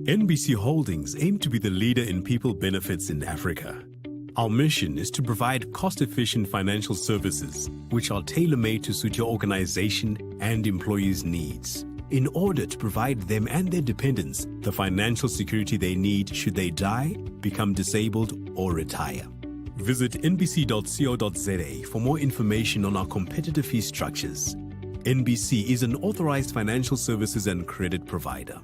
NBC Holdings aim to be the leader in people benefits in Africa. Our mission is to provide cost-efficient financial services which are tailor-made to suit your organization and employees' needs, in order to provide them and their dependents the financial security they need should they die, become disabled, or retire. Visit nbc.co.za for more information on our competitive fee structures. NBC is an authorized financial services and credit provider.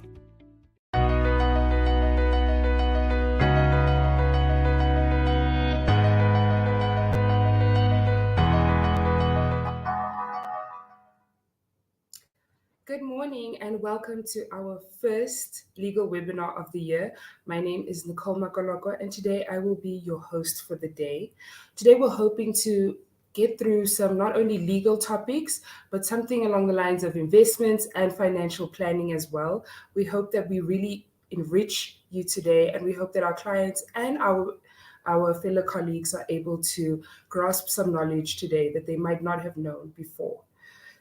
Good morning and welcome to our first legal webinar of the year. My name is Nicole Makoloko and today I will be your host for the day. Today we're hoping to get through some not only legal topics, but something along the lines of investments and financial planning as well. We hope that we really enrich you today, and we hope that our clients and our fellow colleagues are able to grasp some knowledge today that they might not have known before.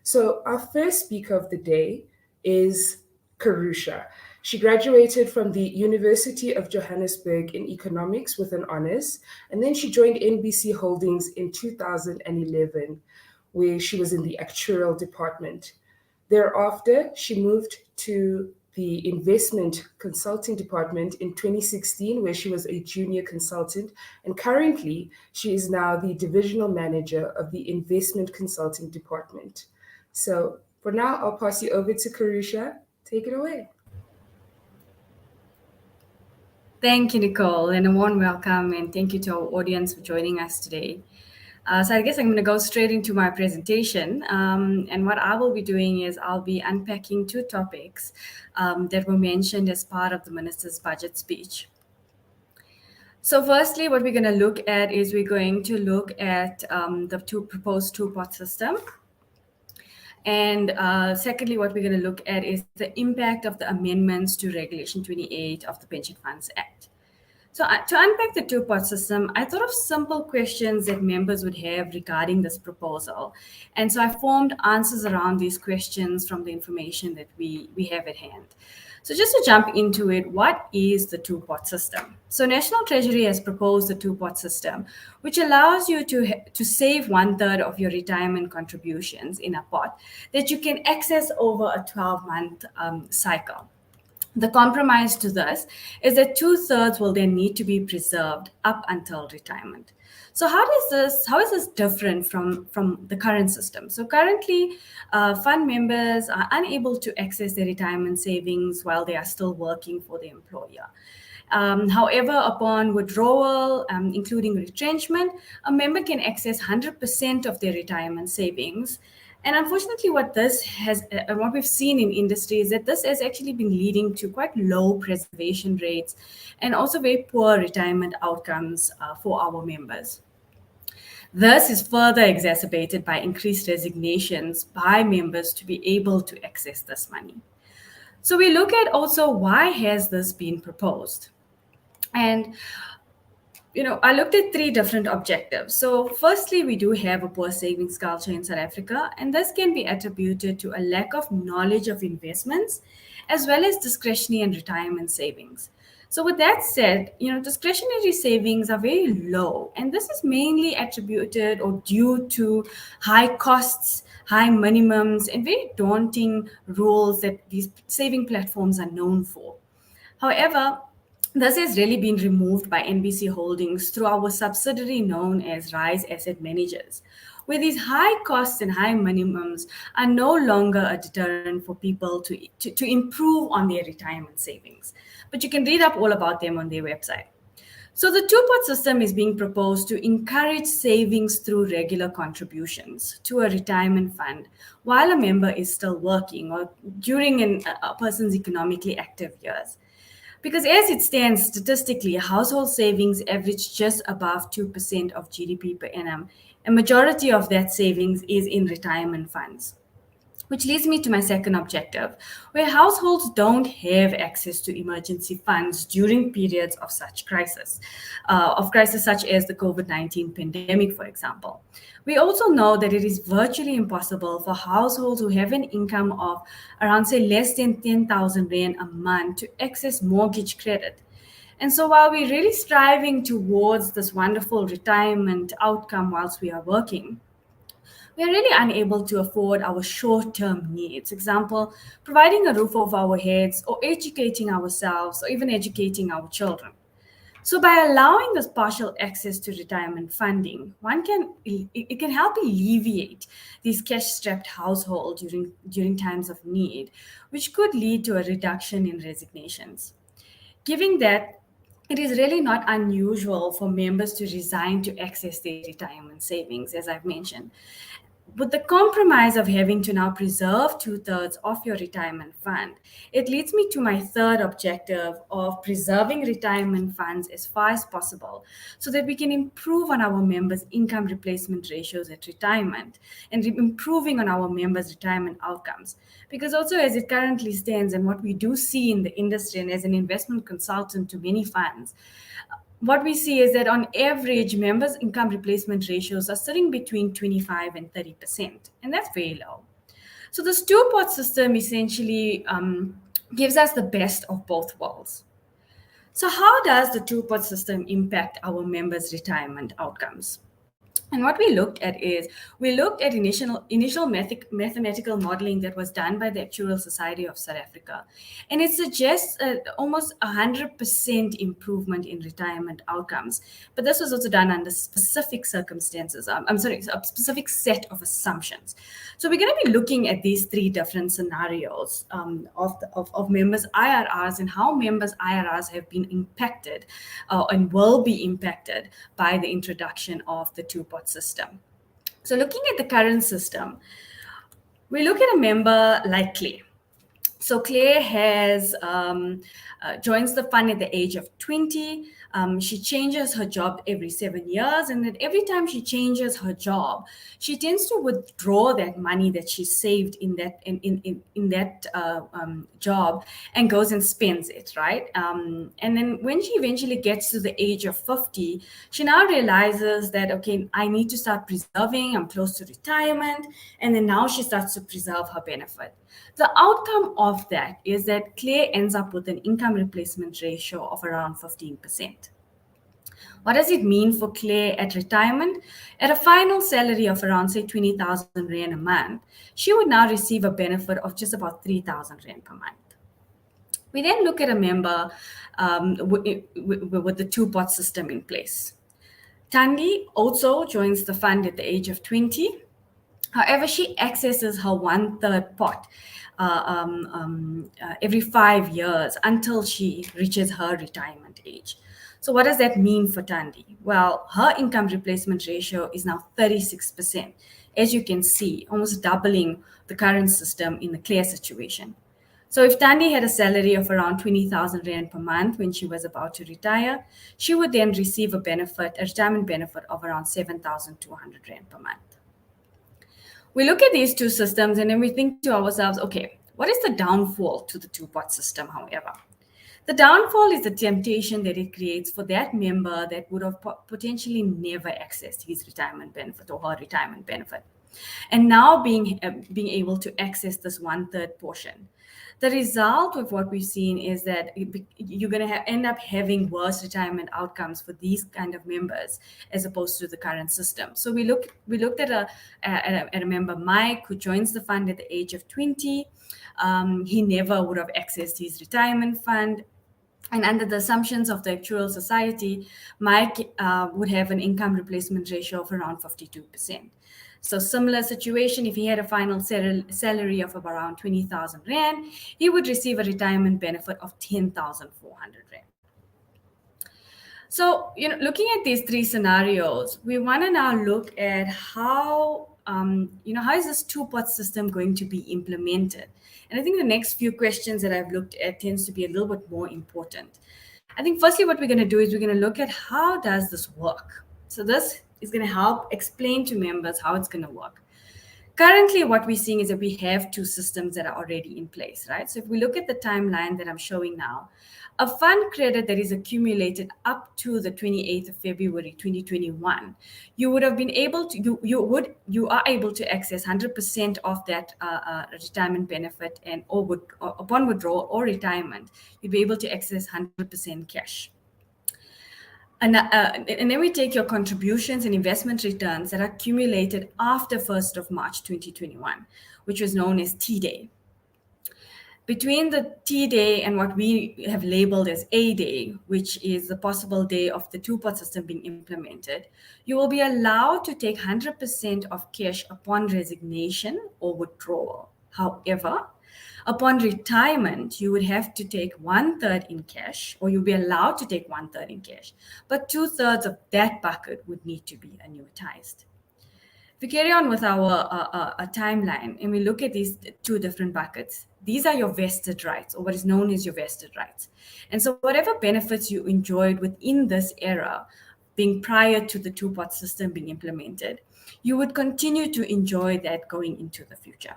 So our first speaker of the day is Karusha. She graduated from the University of Johannesburg in economics with an honors, and then she joined NBC Holdings in 2011, where she was in the actuarial department. Thereafter, she moved to the investment consulting department in 2016, where she was a junior consultant, and currently she is now the divisional manager of the investment consulting department. So for now, I'll pass you over to Karusha. Take it away. Thank you, Nicole, and a warm welcome, and thank you to our audience for joining us today. So I guess I'm going to go straight into my presentation. And what I will be doing is I'll be unpacking two topics that were mentioned as part of the Minister's budget speech. So firstly, what we're going to look at is we're going to look at the proposed two-pot system. And secondly, what we're going to look at is the impact of the amendments to Regulation 28 of the Pension Funds Act. So to unpack the two-pot system, I thought of simple questions that members would have regarding this proposal. And so I formed answers around these questions from the information that we have at hand. So just to jump into it, what is the two-pot system? So National Treasury has proposed the two-pot system, which allows you to save 1/3 of your retirement contributions in a pot that you can access over a 12-month cycle. The compromise to this is that 2/3 will then need to be preserved up until retirement. So how is this different from the current system? So currently, fund members are unable to access their retirement savings while they are still working for the employer. However, upon withdrawal, including retrenchment, a member can access 100% of their retirement savings. And unfortunately, what we've seen in industry is that this has actually been leading to quite low preservation rates and also very poor retirement outcomes for our members. This is further exacerbated by increased resignations by members to be able to access this money. So we look at also why has this been proposed? And I looked at three different objectives. So firstly, we do have a poor savings culture in South Africa, and this can be attributed to a lack of knowledge of investments, as well as discretionary and retirement savings. So with that said, discretionary savings are very low, and this is mainly attributed or due to high costs, high minimums, and very daunting rules that these saving platforms are known for. However, this has really been removed by NBC Holdings through our subsidiary known as Rise Asset Managers, where these high costs and high minimums are no longer a deterrent for people to improve on their retirement savings. But you can read up all about them on their website. So the two-pot system is being proposed to encourage savings through regular contributions to a retirement fund while a member is still working or during a person's economically active years. Because as it stands statistically, household savings average just above 2% of GDP per annum. A majority of that savings is in retirement funds, Which leads me to my second objective, where households don't have access to emergency funds during periods of such crisis, such as the COVID-19 pandemic, for example. We also know that it is virtually impossible for households who have an income of around, say, less than 10,000 Rand a month to access mortgage credit. And so while we're really striving towards this wonderful retirement outcome whilst we are working, we are really unable to afford our short-term needs. Example, providing a roof over our heads or educating ourselves or even educating our children. So by allowing this partial access to retirement funding, it can help alleviate these cash-strapped households during times of need, which could lead to a reduction in resignations. Given that it is really not unusual for members to resign to access their retirement savings, as I've mentioned. With the compromise of having to now preserve 2/3 of your retirement fund, it leads me to my third objective of preserving retirement funds as far as possible so that we can improve on our members' income replacement ratios at retirement and improving on our members' retirement outcomes. Because also as it currently stands and what we do see in the industry and as an investment consultant to many funds, what we see is that on average, members' income replacement ratios are sitting between 25 and 30%, and that's very low. So this two-pot system essentially gives us the best of both worlds. So how does the two-pot system impact our members' retirement outcomes? And what we looked at initial mathematical modeling that was done by the Actuarial Society of South Africa. And it suggests almost 100% improvement in retirement outcomes. But this was also done under specific circumstances. A specific set of assumptions. So we're going to be looking at these three different scenarios of members' IRRs and how members' IRRs have been impacted and will be impacted by the introduction of the two-pot system. So looking at the current system, we look at a member like Claire. So Claire has joins the fund at the age of 20. She changes her job every 7 years, and that every time she changes her job, she tends to withdraw that money that she saved in that job and goes and spends it, right? And then when she eventually gets to the age of 50, she now realizes that, okay, I need to start preserving. I'm close to retirement, and then now she starts to preserve her benefit. The outcome of that is that Claire ends up with an income replacement ratio of around 15%. What does it mean for Claire at retirement? At a final salary of around, say, 20,000 Rand a month, she would now receive a benefit of just about 3,000 Rand per month. We then look at a member with the two-pot system in place. Tandi also joins the fund at the age of 20. However, she accesses her 1/3 pot every 5 years until she reaches her retirement age. So what does that mean for Tandi? Well, her income replacement ratio is now 36%. As you can see, almost doubling the current system in the Claire situation. So if Tandi had a salary of around 20,000 Rand per month when she was about to retire, she would then receive a retirement benefit of around 7,200 Rand per month. We look at these two systems and then we think to ourselves, okay, what is the downfall to the two-pot system, however? The downfall is the temptation that it creates for that member that would have potentially never accessed his retirement benefit or her retirement benefit. And now being able to access this 1/3 portion. The result of what we've seen is that you're going to end up having worse retirement outcomes for these kind of members as opposed to the current system. So we looked at a member, Mike, who joins the fund at the age of 20. He never would have accessed his retirement fund. And under the assumptions of the Actuarial Society, Mike would have an income replacement ratio of around 52%. So similar situation, if he had a final salary of around 20,000 Rand, he would receive a retirement benefit of 10,400 Rand. So, looking at these three scenarios, we want to now look at how is this two-pot system going to be implemented? And I think the next few questions that I've looked at tends to be a little bit more important. I think firstly, what we're going to do is we're going to look at how does this work? So this is going to help explain to members how it's going to work. Currently, what we're seeing is that we have two systems that are already in place, right? So if we look at the timeline that I'm showing now, a fund credit that is accumulated up to the 28th of February 2021, you would have been able to, you are able to access 100% of that retirement benefit, and or upon withdrawal or retirement, you'd be able to access 100% cash. And then we take your contributions and investment returns that are accumulated after 1st of March 2021, which was known as T-Day. Between the T-Day and what we have labeled as A-Day, which is the possible day of the two-pot system being implemented, you will be allowed to take 100% of cash upon resignation or withdrawal. However, upon retirement, you would have to take 1/3 in cash, or you'll be allowed to take 1/3 in cash, but 2/3 of that bucket would need to be annuitized. If we carry on with our timeline and we look at these two different buckets, these are your vested rights, or what is known as your vested rights. And so whatever benefits you enjoyed within this era, being prior to the two-pot system being implemented, you would continue to enjoy that going into the future.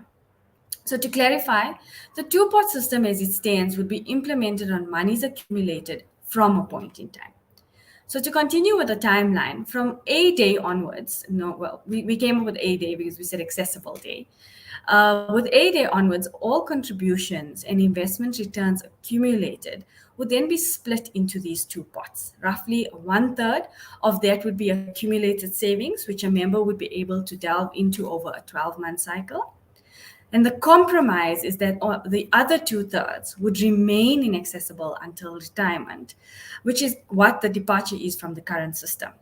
So to clarify, the two-pot system as it stands would be implemented on monies accumulated from a point in time. So to continue with the timeline, from A-Day onwards, we came up with A-Day because we said accessible day. With A-Day onwards, all contributions and investment returns accumulated would then be split into these two pots. Roughly 1/3 of that would be accumulated savings, which a member would be able to delve into over a 12-month cycle. And the compromise is that the other 2/3 would remain inaccessible until retirement, which is what the departure is from the current system.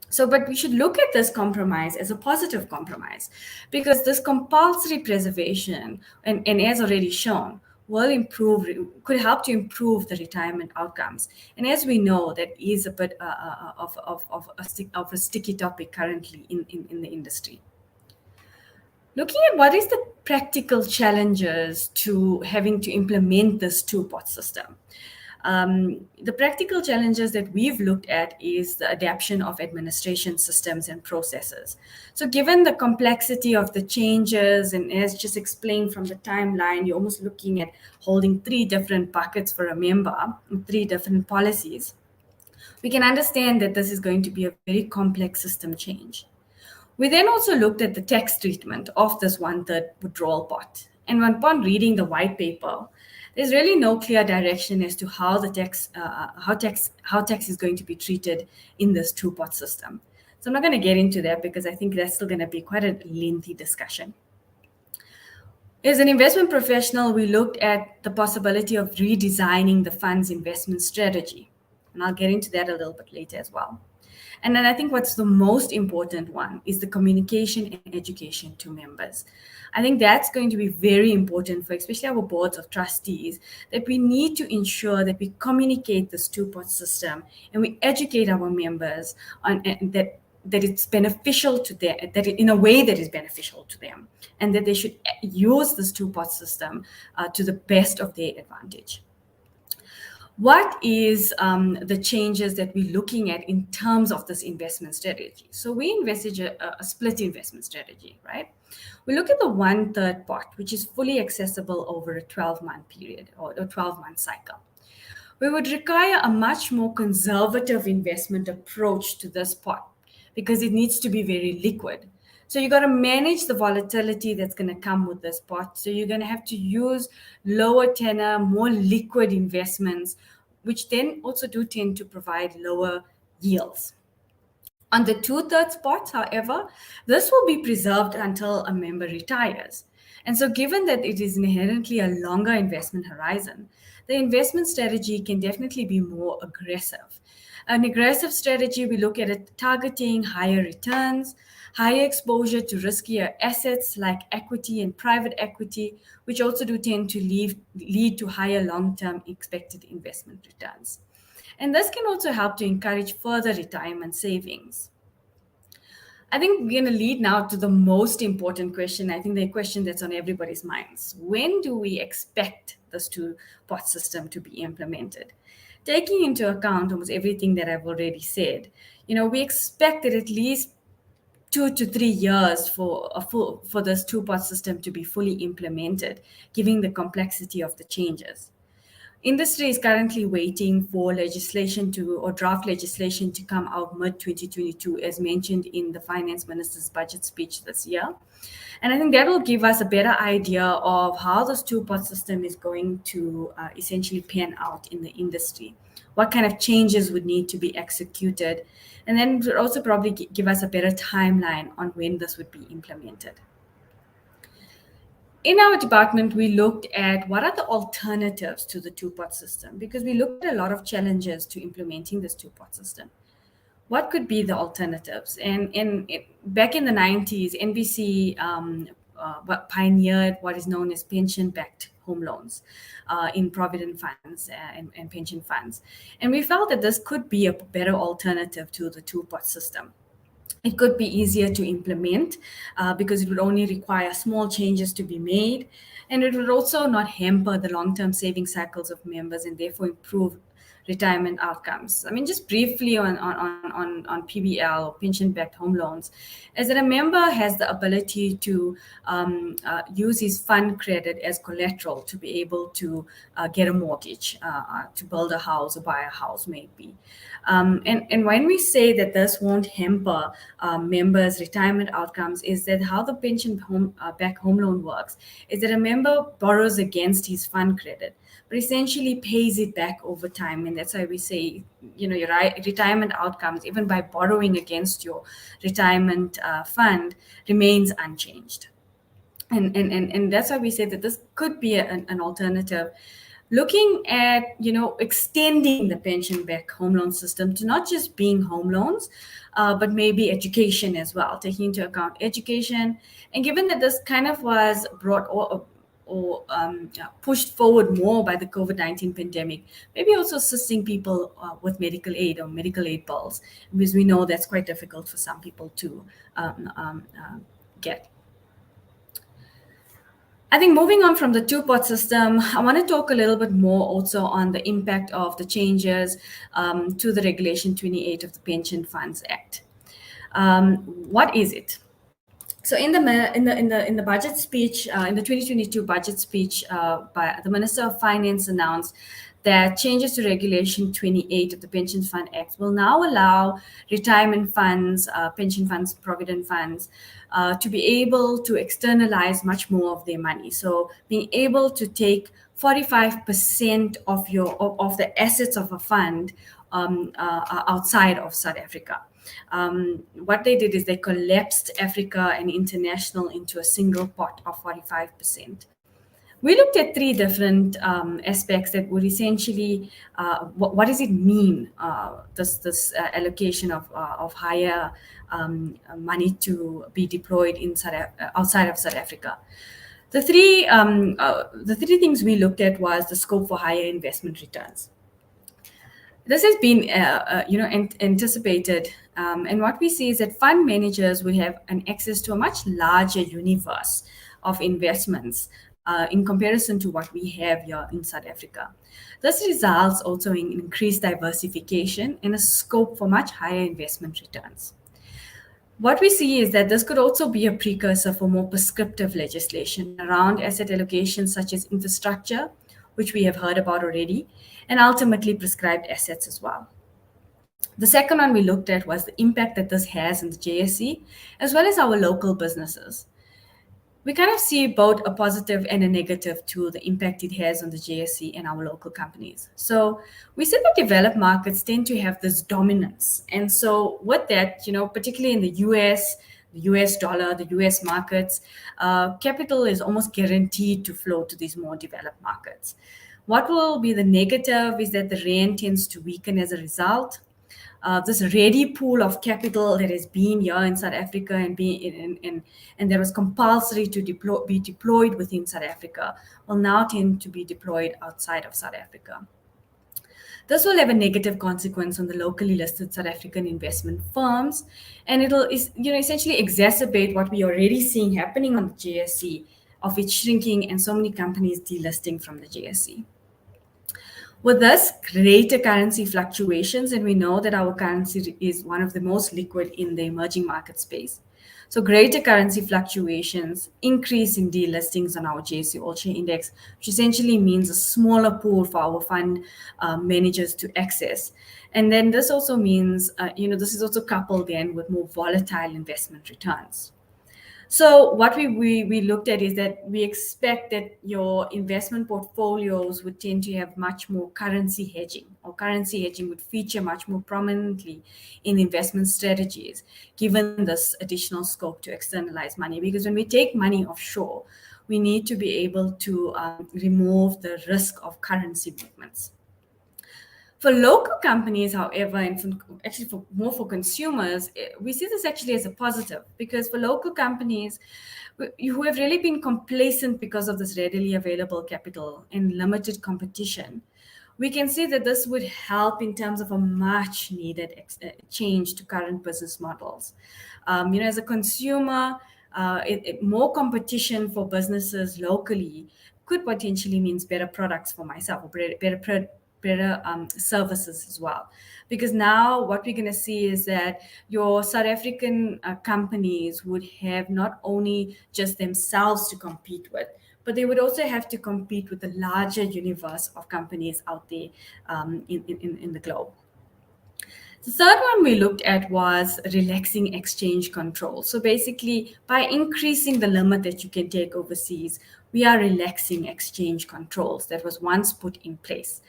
So, but we should look at this compromise as a positive compromise, because this compulsory preservation, and as already shown, could help to improve the retirement outcomes. And as we know, that is a bit of a sticky topic currently in the industry. Looking at what is the practical challenges to having to implement this two-pot system. The practical challenges that we've looked at is the adaptation of administration systems and processes. So given the complexity of the changes, and as just explained from the timeline, you're almost looking at holding 3 different buckets for a member, 3 different policies, we can understand that this is going to be a very complex system change. We then also looked at the tax treatment of this 1/3 withdrawal pot. And upon reading the white paper, there's really no clear direction as to how tax is going to be treated in this two-pot system. So I'm not going to get into that because I think that's still going to be quite a lengthy discussion. As an investment professional, we looked at the possibility of redesigning the fund's investment strategy. And I'll get into that a little bit later as well. And then I think what's the most important one is the communication and education to members. I think that's going to be very important for especially our boards of trustees, that we need to ensure that we communicate this two-pot system and we educate our members on that it's beneficial to them, that in a way that is beneficial to them, and that they should use this two-pot system to the best of their advantage. What is the changes that we're looking at in terms of this investment strategy? So we envisage a split investment strategy, right? We look at the 1/3 pot, which is fully accessible over a 12-month period or a 12-month cycle. We would require a much more conservative investment approach to this pot because it needs to be very liquid. So you got to manage the volatility that's going to come with this pot. So you're going to have to use lower tenor, more liquid investments, which then also do tend to provide lower yields. On the 2/3 pot, however, this will be preserved until a member retires. And so given that it is inherently a longer investment horizon, the investment strategy can definitely be more aggressive. An aggressive strategy, we look at it targeting higher returns, higher exposure to riskier assets like equity and private equity, which also do tend to lead to higher long-term expected investment returns. And this can also help to encourage further retirement savings. I think we're going to lead now to the most important question. I think the question that's on everybody's minds. When do we expect this two-pot system to be implemented? Taking into account almost everything that I've already said, we expect that at least 2 to 3 years for this two-pot system to be fully implemented, given the complexity of the changes. Industry is currently waiting for draft legislation to come out mid-2022, as mentioned in the Finance Minister's budget speech this year. And I think that will give us a better idea of how this two-pot system is going to essentially pan out in the industry. What kind of changes would need to be executed? And then it would also probably give us a better timeline on when this would be implemented. In our department, we looked at what are the alternatives to the two-pot system, because we looked at a lot of challenges to implementing this two-pot system. What could be the alternatives? And back in the 90s, NBC pioneered what is known as pension-backed home loans in provident funds and pension funds. And we felt that this could be a better alternative to the two-pot system. It could be easier to implement because it would only require small changes to be made, and it would also not hamper the long-term saving cycles of members and therefore improve retirement outcomes. I mean, just briefly on PBL, or pension-backed home loans, is that a member has the ability to use his fund credit as collateral to be able to get a mortgage, to build a house or buy a house, maybe. And when we say that this won't hamper members' retirement outcomes, is that how the pension-backed home loan works is that a member borrows against his fund credit, but essentially pays it back over time. And that's why we say, your retirement outcomes, even by borrowing against your retirement fund, remains unchanged. And that's why we say that this could be an alternative. Looking at, extending the pension-backed home loan system to not just being home loans, but maybe education as well, taking into account education. And given that this kind of was brought or pushed forward more by the COVID-19 pandemic, maybe also assisting people with medical aid or medical aid bills, because we know that's quite difficult for some people to get. I think moving on from the two-pot system, I want to talk a little bit more also on the impact of the changes to the Regulation 28 of the Pension Funds Act. What is it? So in the budget speech, in the 2022 budget speech, by the Minister of Finance announced that changes to Regulation 28 of the Pension Fund Act will now allow retirement funds, pension funds, provident funds, to be able to externalize much more of their money. So being able to take 45% of the assets of a fund outside of South Africa. What they did is they collapsed Africa and international into a single pot of 45%. We looked at three different aspects that would essentially, what does it mean, this allocation of higher money to be deployed outside of South Africa. The three things we looked at was the scope for higher investment returns. This has been, anticipated, and what we see is that fund managers will have an access to a much larger universe of investments in comparison to what we have here in South Africa. This results also in increased diversification and a scope for much higher investment returns. What we see is that this could also be a precursor for more prescriptive legislation around asset allocations such as infrastructure, which we have heard about already, and ultimately prescribed assets as well. The second one we looked at was the impact that this has in the JSE, as well as our local businesses. We kind of see both a positive and a negative to the impact it has on the JSE and our local companies. So we said that developed markets tend to have this dominance. And so with that, particularly in the US dollar, the US markets, capital is almost guaranteed to flow to these more developed markets. What will be the negative is that the rand tends to weaken as a result. This ready pool of capital that has been here in South Africa and that was compulsory to be deployed within South Africa will now tend to be deployed outside of South Africa. This will have a negative consequence on the locally listed South African investment firms, and it'll essentially exacerbate what we are already seeing happening on the JSE of it shrinking and so many companies delisting from the JSE. With this, greater currency fluctuations, and we know that our currency is one of the most liquid in the emerging market space. So greater currency fluctuations, increase in delistings on our JSE All-Share Index, which essentially means a smaller pool for our fund managers to access. And then this also means, this is also coupled then with more volatile investment returns. So what we looked at is that we expect that your investment portfolios would tend to have much more currency hedging, or currency hedging would feature much more prominently in investment strategies, given this additional scope to externalize money. Because when we take money offshore, we need to be able to remove the risk of currency movements. For local companies, however, and actually more for consumers, we see this actually as a positive, because for local companies who have really been complacent because of this readily available capital and limited competition, we can see that this would help in terms of a much needed change to current business models. As a consumer, more competition for businesses locally could potentially means better products for myself, or better services as well. Because now what we're going to see is that your South African companies would have not only just themselves to compete with, but they would also have to compete with the larger universe of companies out there in the globe. The third one we looked at was relaxing exchange control. So basically, by increasing the limit that you can take overseas, we are relaxing exchange controls that was once put in place.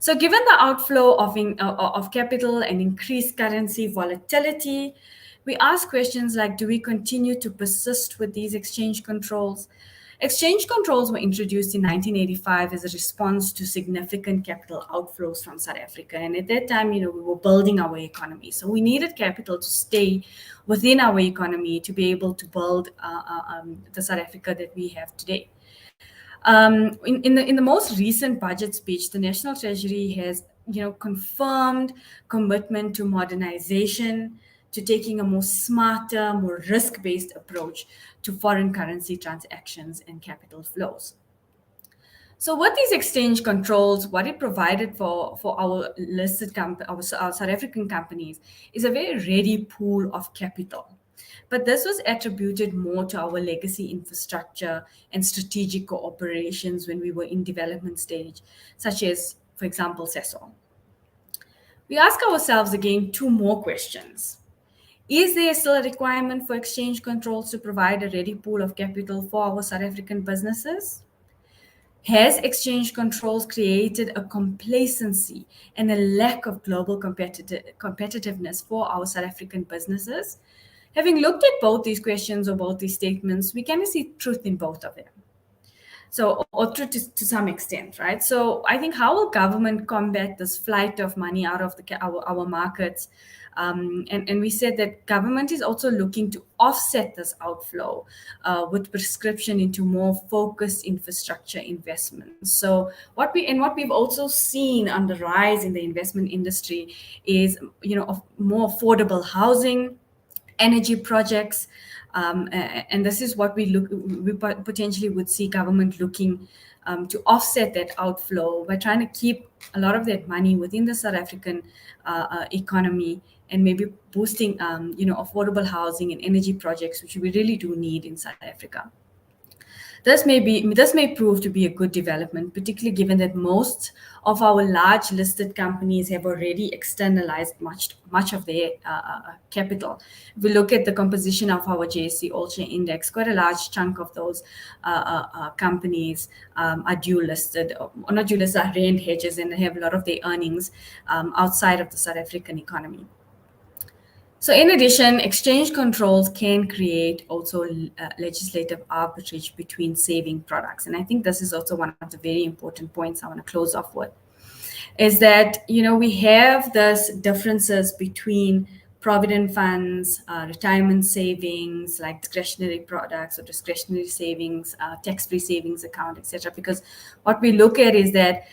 So given the outflow of capital and increased currency volatility, we ask questions like, do we continue to persist with these exchange controls? Exchange controls were introduced in 1985 as a response to significant capital outflows from South Africa. And at that time, we were building our economy. So we needed capital to stay within our economy to be able to build the South Africa that we have today. In the most recent budget speech, the National Treasury has confirmed commitment to modernization, to taking a more smarter, more risk-based approach to foreign currency transactions and capital flows. So what these exchange controls, what it provided for our listed our South African companies, is a very ready pool of capital. But this was attributed more to our legacy infrastructure and strategic cooperations when we were in development stage, such as, for example, CESO. We ask ourselves again two more questions. Is there still a requirement for exchange controls to provide a ready pool of capital for our South African businesses? Has exchange controls created a complacency and a lack of global competitiveness for our South African businesses? Having looked at both these questions or both these statements, we kind of see truth in both of them. So, or truth to some extent, right? So I think, how will government combat this flight of money out of our markets? And we said that government is also looking to offset this outflow with prescription into more focused infrastructure investments. So what we've also seen on the rise in the investment industry is, more affordable housing, energy projects, and this is what we potentially would see government looking to offset that outflow by trying to keep a lot of that money within the South African economy, and maybe boosting affordable housing and energy projects, which we really do need in South Africa. This may prove to be a good development, particularly given that most of our large listed companies have already externalized much of their capital. If we look at the composition of our JSE All-Share Index, quite a large chunk of those companies are dual listed, or not dual listed, are rand hedges, and they have a lot of their earnings outside of the South African economy. So in addition, exchange controls can create also legislative arbitrage between saving products. And I think this is also one of the very important points I want to close off with, is that, we have these differences between provident funds, retirement savings, like discretionary products or discretionary savings, tax-free savings account, etc. Because what we look at is that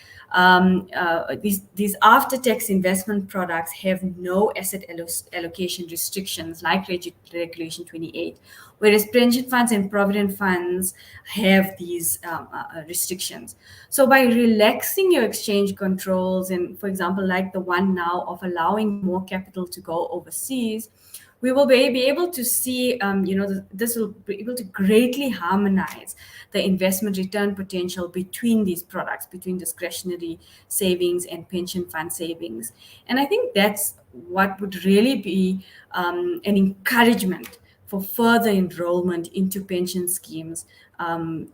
these after-tax investment products have no asset allocation restrictions like Regulation 28, whereas pension funds and provident funds have these restrictions. So by relaxing your exchange controls, and for example, like the one now of allowing more capital to go overseas, we will be able to see, this will be able to greatly harmonize the investment return potential between these products, between discretionary savings and pension fund savings. And I think that's what would really be an encouragement for further enrollment into pension schemes,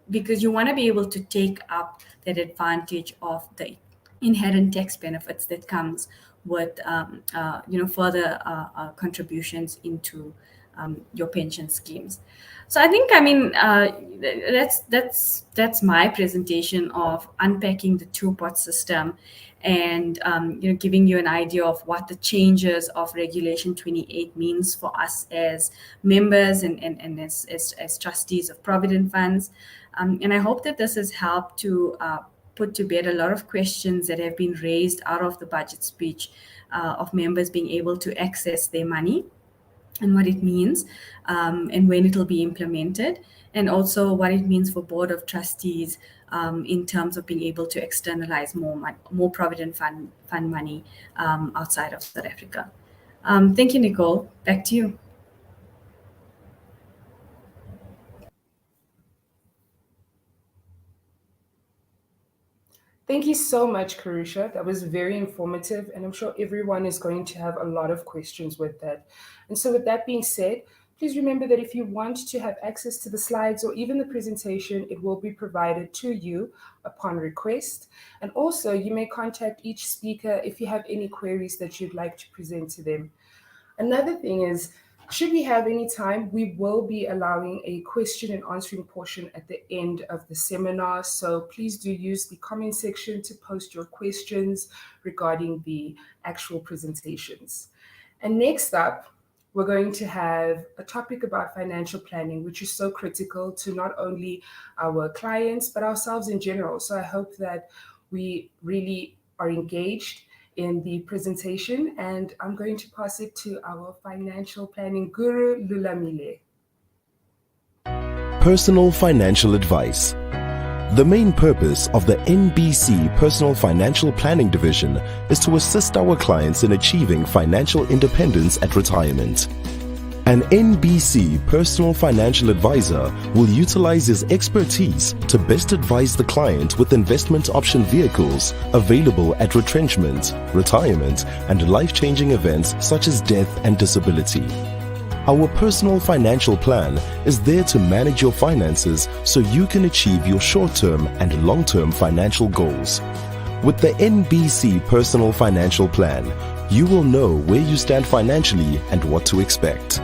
because you want to be able to take up that advantage of the inherent tax benefits that comes with further contributions into your pension schemes. So I think, that's my presentation of unpacking the two-pot system, and giving you an idea of what the changes of Regulation 28 means for us as members and as trustees of provident funds. And I hope that this has helped to put to bed a lot of questions that have been raised out of the budget speech, of members being able to access their money and what it means, and when it will be implemented, and also what it means for Board of Trustees in terms of being able to externalize more provident fund money outside of South Africa. Thank you, Nicole. Back to you. Thank you so much, Karusha. That was very informative, and I'm sure everyone is going to have a lot of questions with that. And so, with that being said, please remember that if you want to have access to the slides or even the presentation, it will be provided to you upon request. And also, you may contact each speaker if you have any queries that you'd like to present to them. Another thing is, should we have any time, we will be allowing a question and answering portion at the end of the seminar. So please do use the comment section to post your questions regarding the actual presentations. And next up, we're going to have a topic about financial planning, which is so critical to not only our clients, but ourselves in general. So I hope that we really are engaged in the presentation, and I'm going to pass it to our financial planning guru, Lulamile. Personal financial advice. The main purpose of the NBC Personal Financial Planning Division is to assist our clients in achieving financial independence at retirement. An NBC Personal Financial Advisor will utilize his expertise to best advise the client with investment option vehicles available at retrenchment, retirement, and life-changing events such as death and disability. Our personal financial plan is there to manage your finances so you can achieve your short-term and long-term financial goals. With the NBC Personal Financial Plan, you will know where you stand financially and what to expect.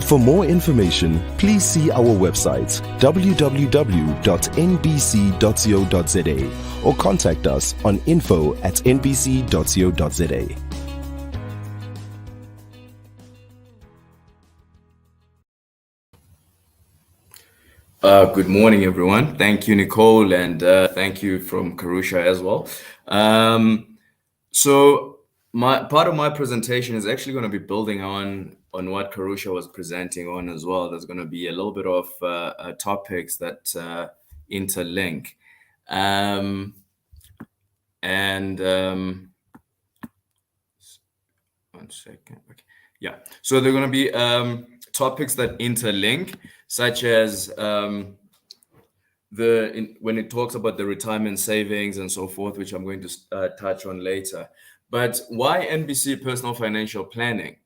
For more information, please see our website www.nbc.co.za or contact us on info@nbc.co.za. Good morning, everyone. Thank you, Nicole, and thank you from Karusha as well. So part of my presentation is actually going to be building on what Karusha was presenting on as well. There's going to be a little bit of topics that interlink. One second. Okay. Yeah. So they're going to be topics that interlink, such as when it talks about the retirement savings and so forth, which I'm going to touch on later. But why NBC Personal Financial Planning?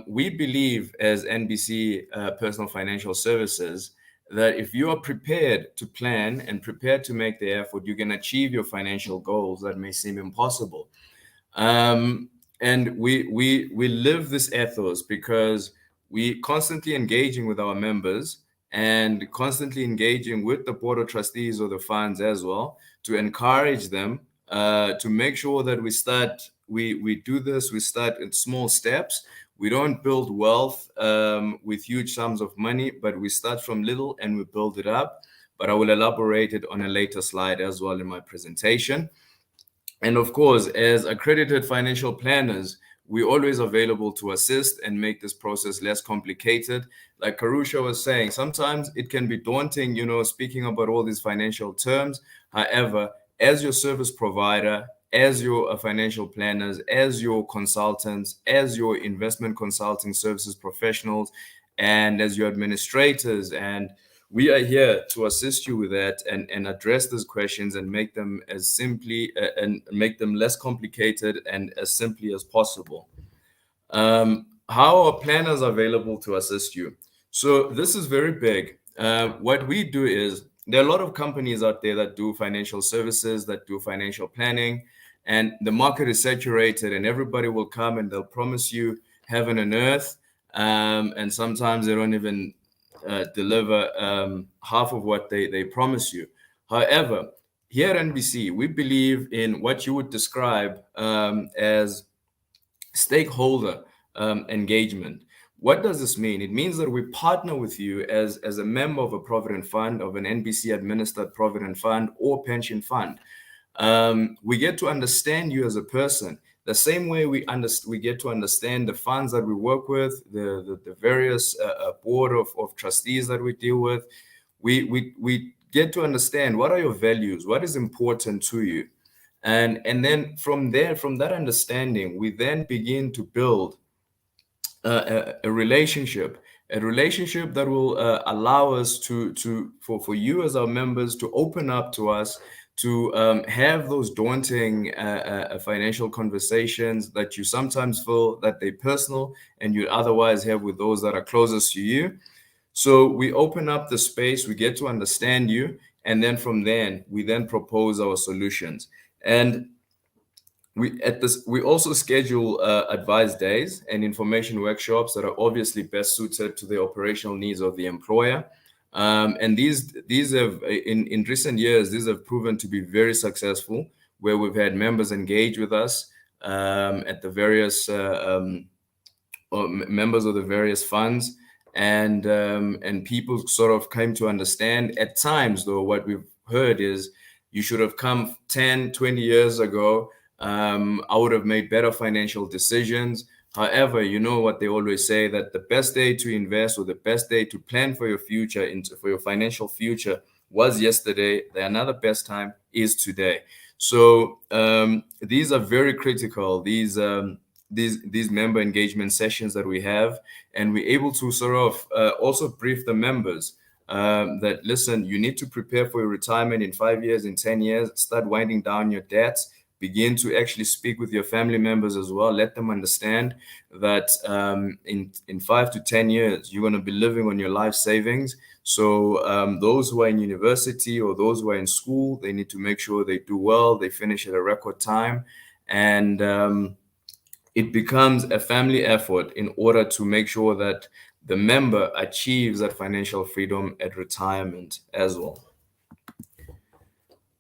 We believe as NBC Personal Financial Services that if you are prepared to plan and prepared to make the effort, you can achieve your financial goals that may seem impossible. And we live this ethos because we constantly engaging with our members and constantly engaging with the Board of Trustees or the funds as well to encourage them to make sure that we start in small steps. We don't build wealth with huge sums of money, but we start from little and we build it up. But I will elaborate it on a later slide as well in my presentation. And of course, as accredited financial planners, we're always available to assist and make this process less complicated. Like Karusha was saying, sometimes it can be daunting, speaking about all these financial terms. However, as your service provider, as your financial planners, as your consultants, as your investment consulting services professionals, and as your administrators. And we are here to assist you with that and address those questions and make them as simply and make them less complicated and as simply as possible. How are planners available to assist you? So this is very big. What we do is there are a lot of companies out there that do financial services, that do financial planning, and the market is saturated and everybody will come and they'll promise you heaven and earth. And sometimes they don't even deliver half of what they promise you. However, here at NBC, we believe in what you would describe as stakeholder engagement. What does this mean? It means that we partner with you as a member of a provident fund, of an NBC administered provident fund or pension fund. We get to understand you as a person the same way we get to understand the funds that we work with, the various board of trustees that we deal with. We get to understand what are your values, what is important to you. And then from there, from that understanding, we then begin to build a relationship that will allow us for you as our members to open up to us, to have those daunting financial conversations that you sometimes feel that they're personal and you otherwise have with those that are closest to you. So we open up the space, we get to understand you, and then from then we then propose our solutions. And we also schedule advice days and information workshops that are obviously best suited to the operational needs of the employer. And these have in recent years, these have proven to be very successful, where we've had members engage with us at the various members of the various funds, and people sort of came to understand. At times, though, what we've heard is you should have come 10, 20 years ago. I would have made better financial decisions. However, you know what they always say, that the best day to invest or the best day to plan for your future, for your financial future, was yesterday. Another best time is today. So these are very critical. These member engagement sessions that we have, and we're able to sort of also brief the members that, listen, you need to prepare for your retirement in 5 years, in 10 years, start winding down your debts. Begin to actually speak with your family members as well. Let them understand that in 5 to 10 years, you're going to be living on your life savings. So those who are in university or those who are in school, they need to make sure they do well, they finish at a record time. And it becomes a family effort in order to make sure that the member achieves that financial freedom at retirement as well.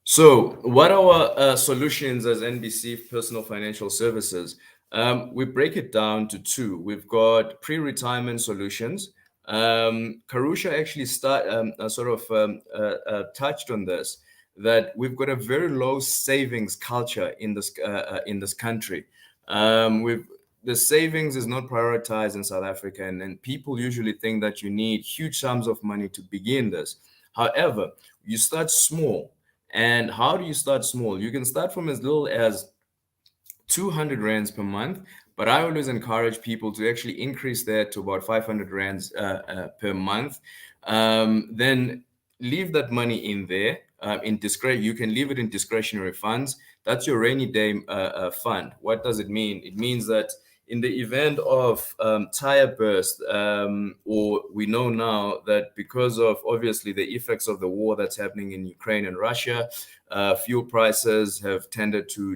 So what are our solutions as NBC Personal Financial Services? We break it down to two. We've got pre-retirement solutions. Karusha actually touched on this, that we've got a very low savings culture in this country. The savings is not prioritized in South Africa, and people usually think that you need huge sums of money to begin this. However, you start small. And how do you start small? You can start from as little as 200 rands per month, but I always encourage people to actually increase that to about 500 rands per month. Then leave that money in there. You can leave it in discretionary funds. That's your rainy day fund. What does it mean? It means that in the event of tire burst, or we know now that because of obviously the effects of the war that's happening in Ukraine and Russia, fuel prices have tended to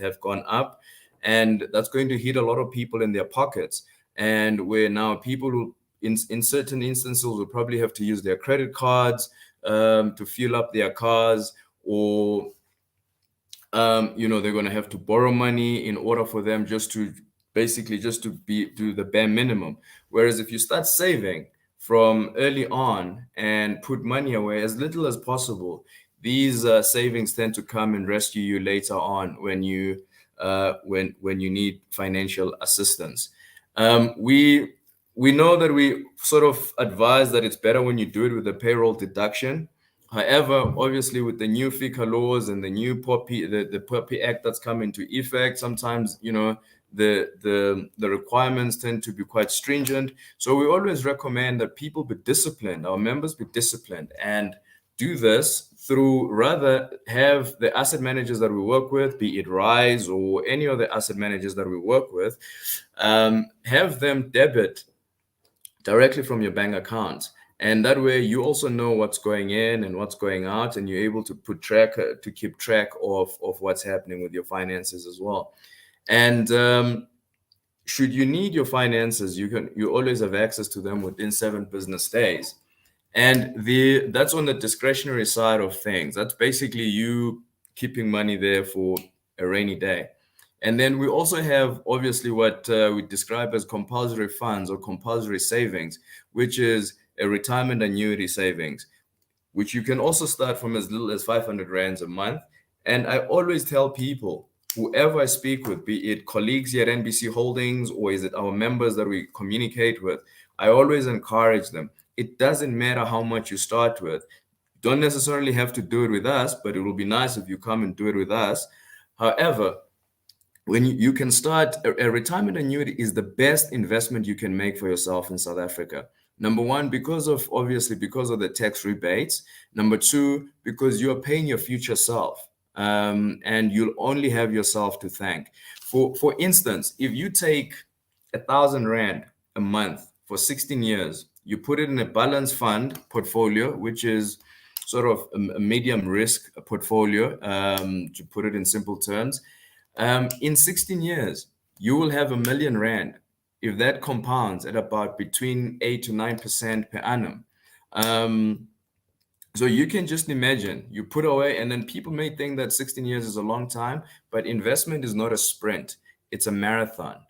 have gone up, and that's going to hit a lot of people in their pockets. And where now people who, in certain instances, will probably have to use their credit cards to fuel up their cars, or they're going to have to borrow money in order for them just to do the bare minimum. Whereas if you start saving from early on and put money away as little as possible, these savings tend to come and rescue you later on when you need financial assistance. We know that we sort of advise that it's better when you do it with a payroll deduction. However, obviously, with the new FICA laws and the new the POPI Act that's come into effect, sometimes, the requirements tend to be quite stringent. So we always recommend that people be disciplined, our members be disciplined, and do this through rather have the asset managers that we work with, be it Rise or any of the asset managers that we work with, have them debit directly from your bank account. And that way you also know what's going in and what's going out, and you're able to keep track of what's happening with your finances as well. And should you need your finances, you always have access to them within 7 business days. And that's on the discretionary side of things. That's basically you keeping money there for a rainy day. And then we also have obviously what we describe as compulsory funds or compulsory savings, which is a retirement annuity savings, which you can also start from as little as 500 rands a month. And I always tell people, whoever I speak with, be it colleagues here at NBC Holdings or is it our members that we communicate with, I always encourage them. It doesn't matter how much you start with. You don't necessarily have to do it with us, but it will be nice if you come and do it with us. However, when you can start, a retirement annuity is the best investment you can make for yourself in South Africa. Number one, because of the tax rebates. Number two, because you are paying your future self, and you'll only have yourself to thank. For instance, if you take 1,000 rand a month for 16 years, you put it in a balanced fund portfolio, which is sort of a medium risk portfolio, to put it in simple terms. In 16 years, you will have 1 million rand if that compounds at about between 8 to 9% per annum. So you can just imagine, you put away, and then people may think that 16 years is a long time, but investment is not a sprint, it's a marathon.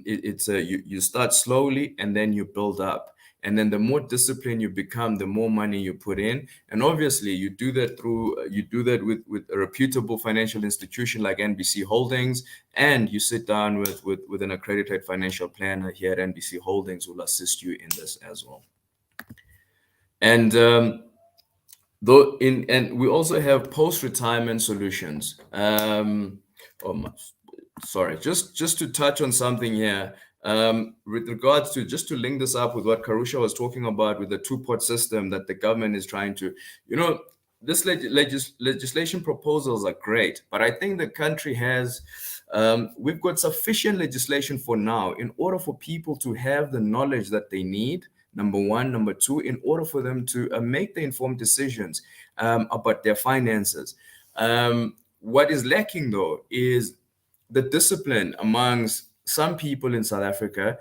You start slowly and then you build up. And then the more disciplined you become, the more money you put in. And obviously you do that with a reputable financial institution like NBC Holdings, and you sit down with an accredited financial planner here at NBC Holdings who will assist you in this as well. And we also have post-retirement solutions. Just to touch on something here, with regards to, just to link this up with what Karusha was talking about with the 2-pot system that the government is trying to, this legislation proposals are great, but I think the country has, we've got sufficient legislation for now in order for people to have the knowledge that they need, number one. Number two, in order for them to make the informed decisions about their finances. What is lacking though is the discipline amongst some people in South Africa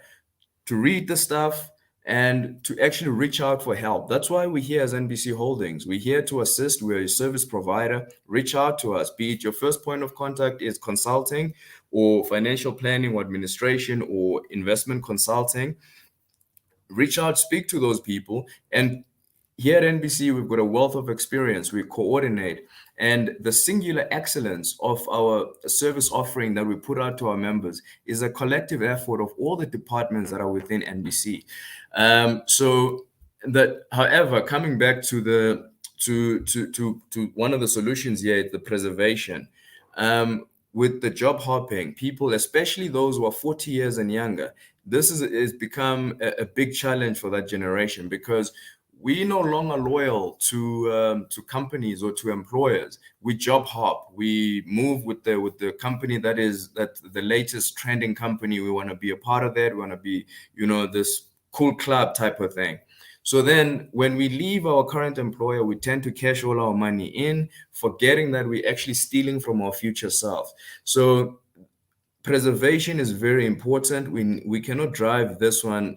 to read the stuff and to actually reach out for help. That's why we're here as NBC Holdings. We're here to assist. We're a service provider. Reach out to us, be it your first point of contact is consulting or financial planning or administration or investment consulting. Reach out, speak to those people. And here at NBC, we've got a wealth of experience. We coordinate. And the singular excellence of our service offering that we put out to our members is a collective effort of all the departments that are within NBC. So that, however, coming back to one of the solutions here, the preservation. With the job hopping, people, especially those who are 40 years and younger, this is become a big challenge for that generation, because we no longer loyal to companies or to employers. We job hop. We move with the company that the latest trending company. We want to be a part of that. We want to be, this cool club type of thing. So then when we leave our current employer, we tend to cash all our money in, forgetting that we're actually stealing from our future self. So preservation is very important. We cannot drive this one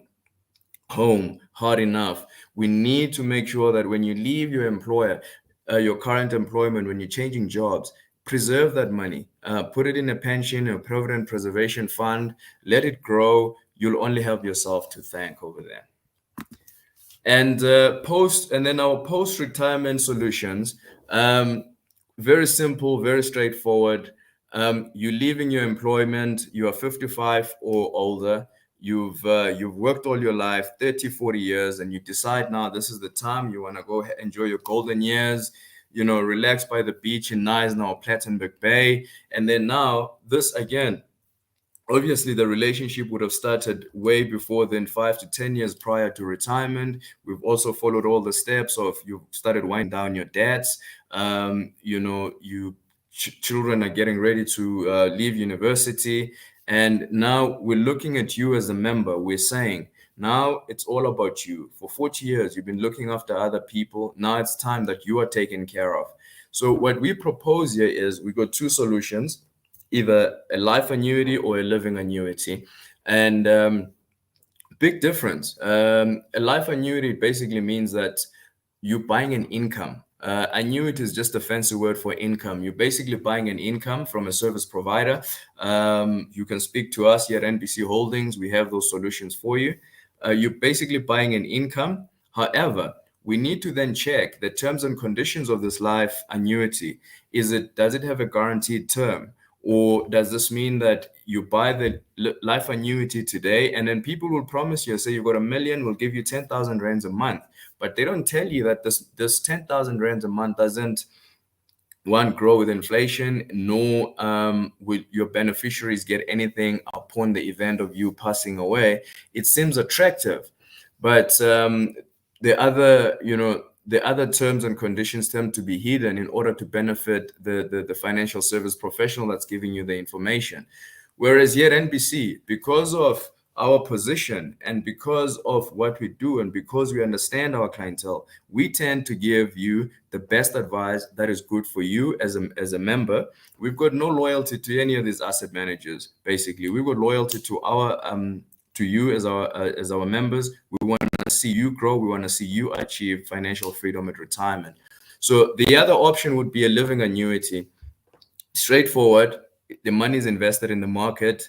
home hard enough. We need to make sure that when you leave your employer, your current employment, when you're changing jobs, preserve that money, put it in a pension or provident preservation fund, let it grow. You'll only have yourself to thank over there. And then our post-retirement solutions, very simple, very straightforward. You're leaving your employment, you are 55 or older. you've worked all your life, 30, 40 years, and you decide now this is the time you want to go enjoy your golden years, relax by the beach in Knysna or Plettenberg Bay. And then now this again, obviously the relationship would have started way before then, 5 to 10 years prior to retirement. We've also followed all the steps of you started winding down your debts. Children are getting ready to leave university. And now we're looking at you as a member. We're saying, now it's all about you. For 40 years, you've been looking after other people. Now it's time that you are taken care of. So what we propose here is we got two solutions, either a life annuity or a living annuity. And big difference. A life annuity basically means that you're buying an income. Annuity is just a fancy word for income. You're basically buying an income from a service provider. You can speak to us here at NBC Holdings. We have those solutions for you. You're basically buying an income. However, we need to then check the terms and conditions of this life annuity. Does it have a guaranteed term? Or does this mean that you buy the life annuity today and then people will promise you, say you've got 1 million, we'll give you 10,000 rands a month. But they don't tell you that this 10,000 rands a month doesn't, one, grow with inflation, nor will your beneficiaries get anything upon the event of you passing away. It seems attractive, but the other terms and conditions tend to be hidden in order to benefit the financial service professional that's giving you the information. Whereas here at NBC, because of our position and because of what we do and because we understand our clientele, we tend to give you the best advice that is good for you as a member. We've got no loyalty to any of these asset managers. Basically, we've got loyalty to to you as our members. We want to see you grow. We want to see you achieve financial freedom at retirement. So the other option would be a living annuity. Straightforward. The money is invested in the market.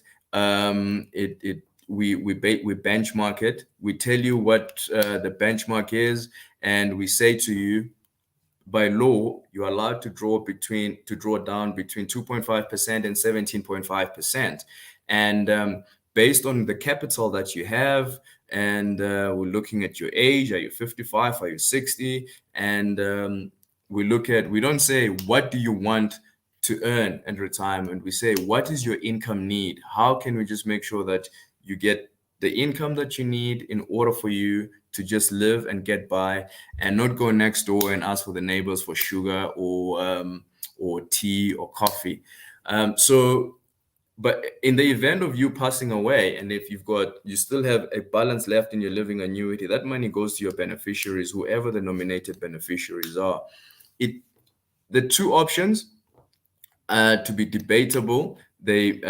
We benchmark it. We tell you what the benchmark is, and we say to you, by law, you're allowed to draw down between 2.5% and 17.5%. And based on the capital that you have, and we're looking at your age. Are you 55? Are you 60? And we don't say, what do you want to earn in retirement? We say, what is your income need? How can we just make sure that you get the income that you need in order for you to just live and get by and not go next door and ask for the neighbors for sugar or tea or coffee. But in the event of you passing away, and if you still have a balance left in your living annuity, that money goes to your beneficiaries, whoever the nominated beneficiaries are. The two options to be debatable. They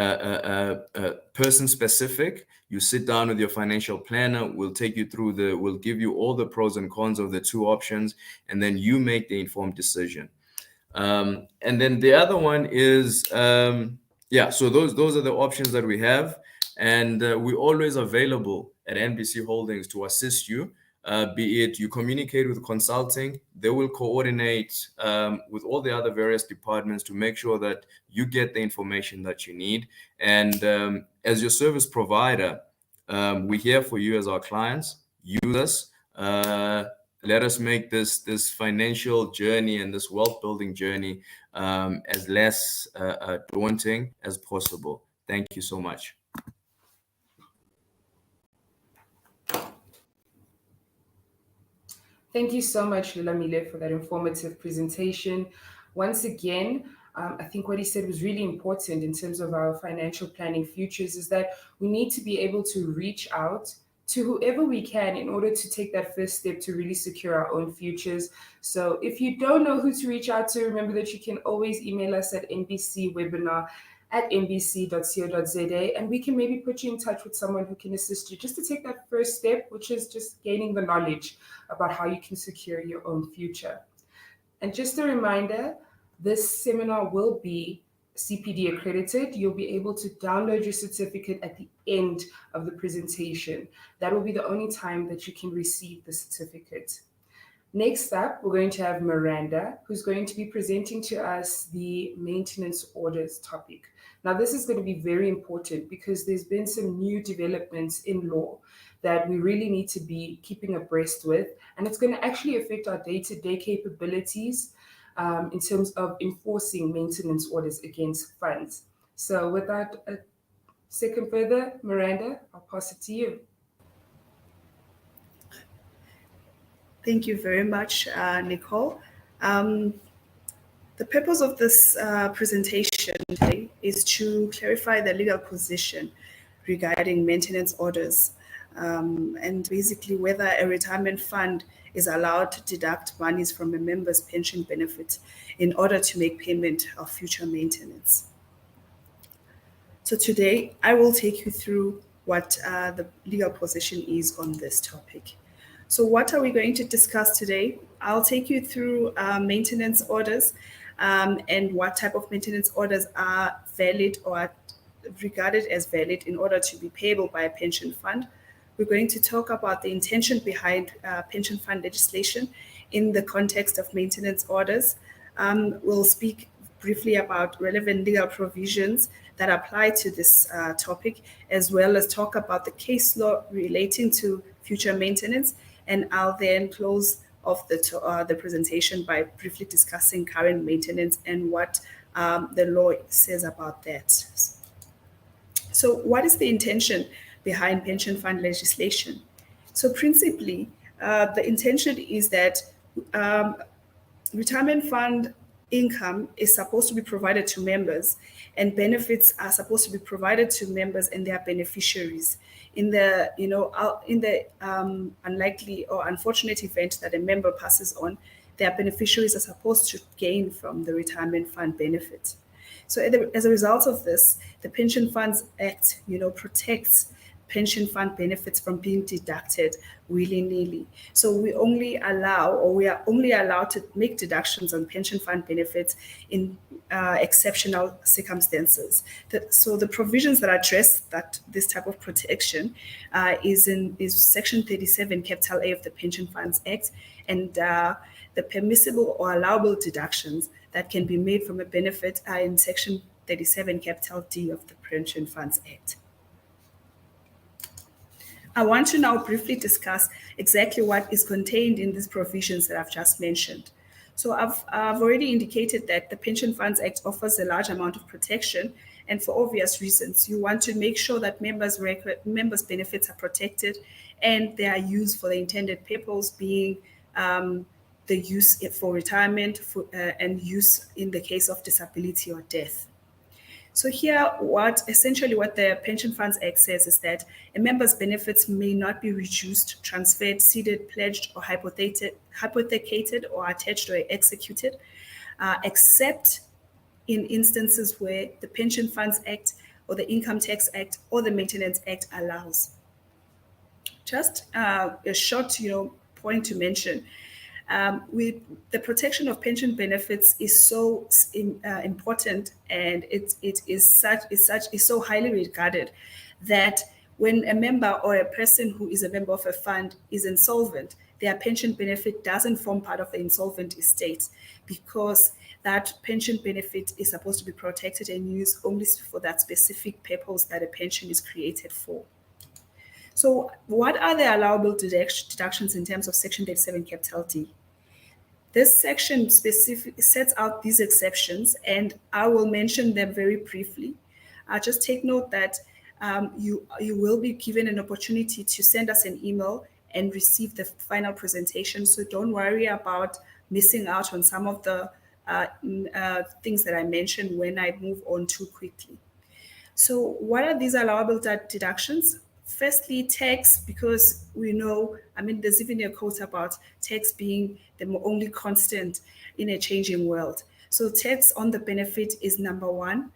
person specific. You sit down with your financial planner. We'll take you through we'll give you all the pros and cons of the two options, and then you make the informed decision. And then the other one is, so those are the options that we have, and we're always available at NBC Holdings to assist you. Be it you communicate with consulting, they will coordinate with all the other various departments to make sure that you get the information that you need. And as your service provider, we're here for you as our clients. Use us. Let us make this financial journey and this wealth building journey as less daunting as possible. Thank you so much. Thank you so much, Lulamile, for that informative presentation. Once again, I think what he said was really important in terms of our financial planning futures, is that we need to be able to reach out to whoever we can in order to take that first step to really secure our own futures. So if you don't know who to reach out to, remember that you can always email us at nbcwebinar@nbc.co.za, and we can maybe put you in touch with someone who can assist you just to take that first step, which is just gaining the knowledge about how you can secure your own future. And just a reminder, this seminar will be CPD accredited. You'll be able to download your certificate at the end of the presentation. That will be the only time that you can receive the certificate. Next up, we're going to have Miranda, who's going to be presenting to us the maintenance orders topic. Now, this is going to be very important because there's been some new developments in law that we really need to be keeping abreast with, and it's going to actually affect our day-to-day capabilities in terms of enforcing maintenance orders against funds. So without a second further, Miranda, I'll pass it to you. Thank you very much, Nicole. The purpose of this presentation today is to clarify the legal position regarding maintenance orders, and basically whether a retirement fund is allowed to deduct monies from a member's pension benefit in order to make payment of future maintenance. So today, I will take you through what the legal position is on this topic. So what are we going to discuss today? I'll take you through maintenance orders and what type of maintenance orders are valid or are regarded as valid in order to be payable by a pension fund. We're going to talk about the intention behind pension fund legislation in the context of maintenance orders. We'll speak briefly about relevant legal provisions that apply to this topic, as well as talk about the case law relating to future maintenance. And I'll then close off the presentation by briefly discussing current maintenance and what the law says about that. So what is the intention behind pension fund legislation? So principally, the intention is that retirement fund income is supposed to be provided to members, and benefits are supposed to be provided to members and their beneficiaries. In the unlikely or unfortunate event that a member passes on, their beneficiaries are supposed to gain from the retirement fund benefit. So as a result of this, the Pension Funds Act, protects pension fund benefits from being deducted willy-nilly. So we are only allowed to make deductions on pension fund benefits in exceptional circumstances. So the provisions that address this type of protection is Section 37, capital A of the Pension Funds Act, and the permissible or allowable deductions that can be made from a benefit are in Section 37, capital D of the Pension Funds Act. I want to now briefly discuss exactly what is contained in these provisions that I've just mentioned. So I've already indicated that the Pension Funds Act offers a large amount of protection, and for obvious reasons. You want to make sure that members' benefits are protected and they are used for the intended purpose, being the use for retirement and use in the case of disability or death. So here, what the Pension Funds Act says is that a member's benefits may not be reduced, transferred, ceded, pledged, or hypothecated, or attached or executed, except in instances where the Pension Funds Act or the Income Tax Act or the Maintenance Act allows. Just a short, point to mention. With the protection of pension benefits is so important, and it is so highly regarded that when a member or a person who is a member of a fund is insolvent, their pension benefit doesn't form part of the insolvent estate, because that pension benefit is supposed to be protected and used only for that specific purpose that a pension is created for. So what are the allowable deductions in terms of Section 37, capital D? This section specifically sets out these exceptions, and I will mention them very briefly. Just take note that you will be given an opportunity to send us an email and receive the final presentation. So don't worry about missing out on some of the things that I mentioned when I move on too quickly. So what are these allowable deductions? Firstly, tax, because we know, there's even a quote about tax being the only constant in a changing world. So tax on the benefit is number one.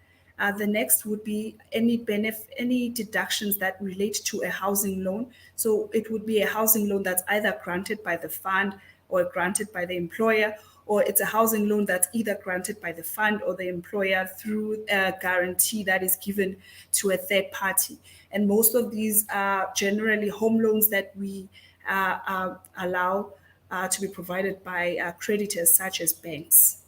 The next would be any deductions that relate to a housing loan. So it would be a housing loan that's either granted by the fund or granted by the employer, or it's a housing loan that's either granted by the fund or the employer through a guarantee that is given to a third party. And most of these are generally home loans that we allow to be provided by creditors such as banks.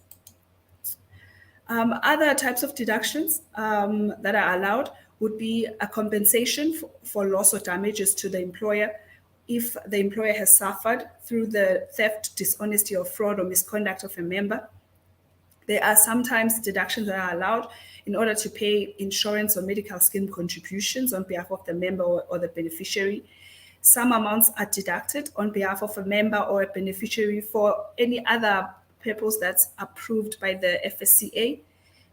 Other types of deductions that are allowed would be a compensation for loss or damages to the employer if the employer has suffered through the theft, dishonesty, or fraud or misconduct of a member. There are sometimes deductions that are allowed in order to pay insurance or medical scheme contributions on behalf of the member or the beneficiary. Some amounts are deducted on behalf of a member or a beneficiary for any other purpose that's approved by the FSCA.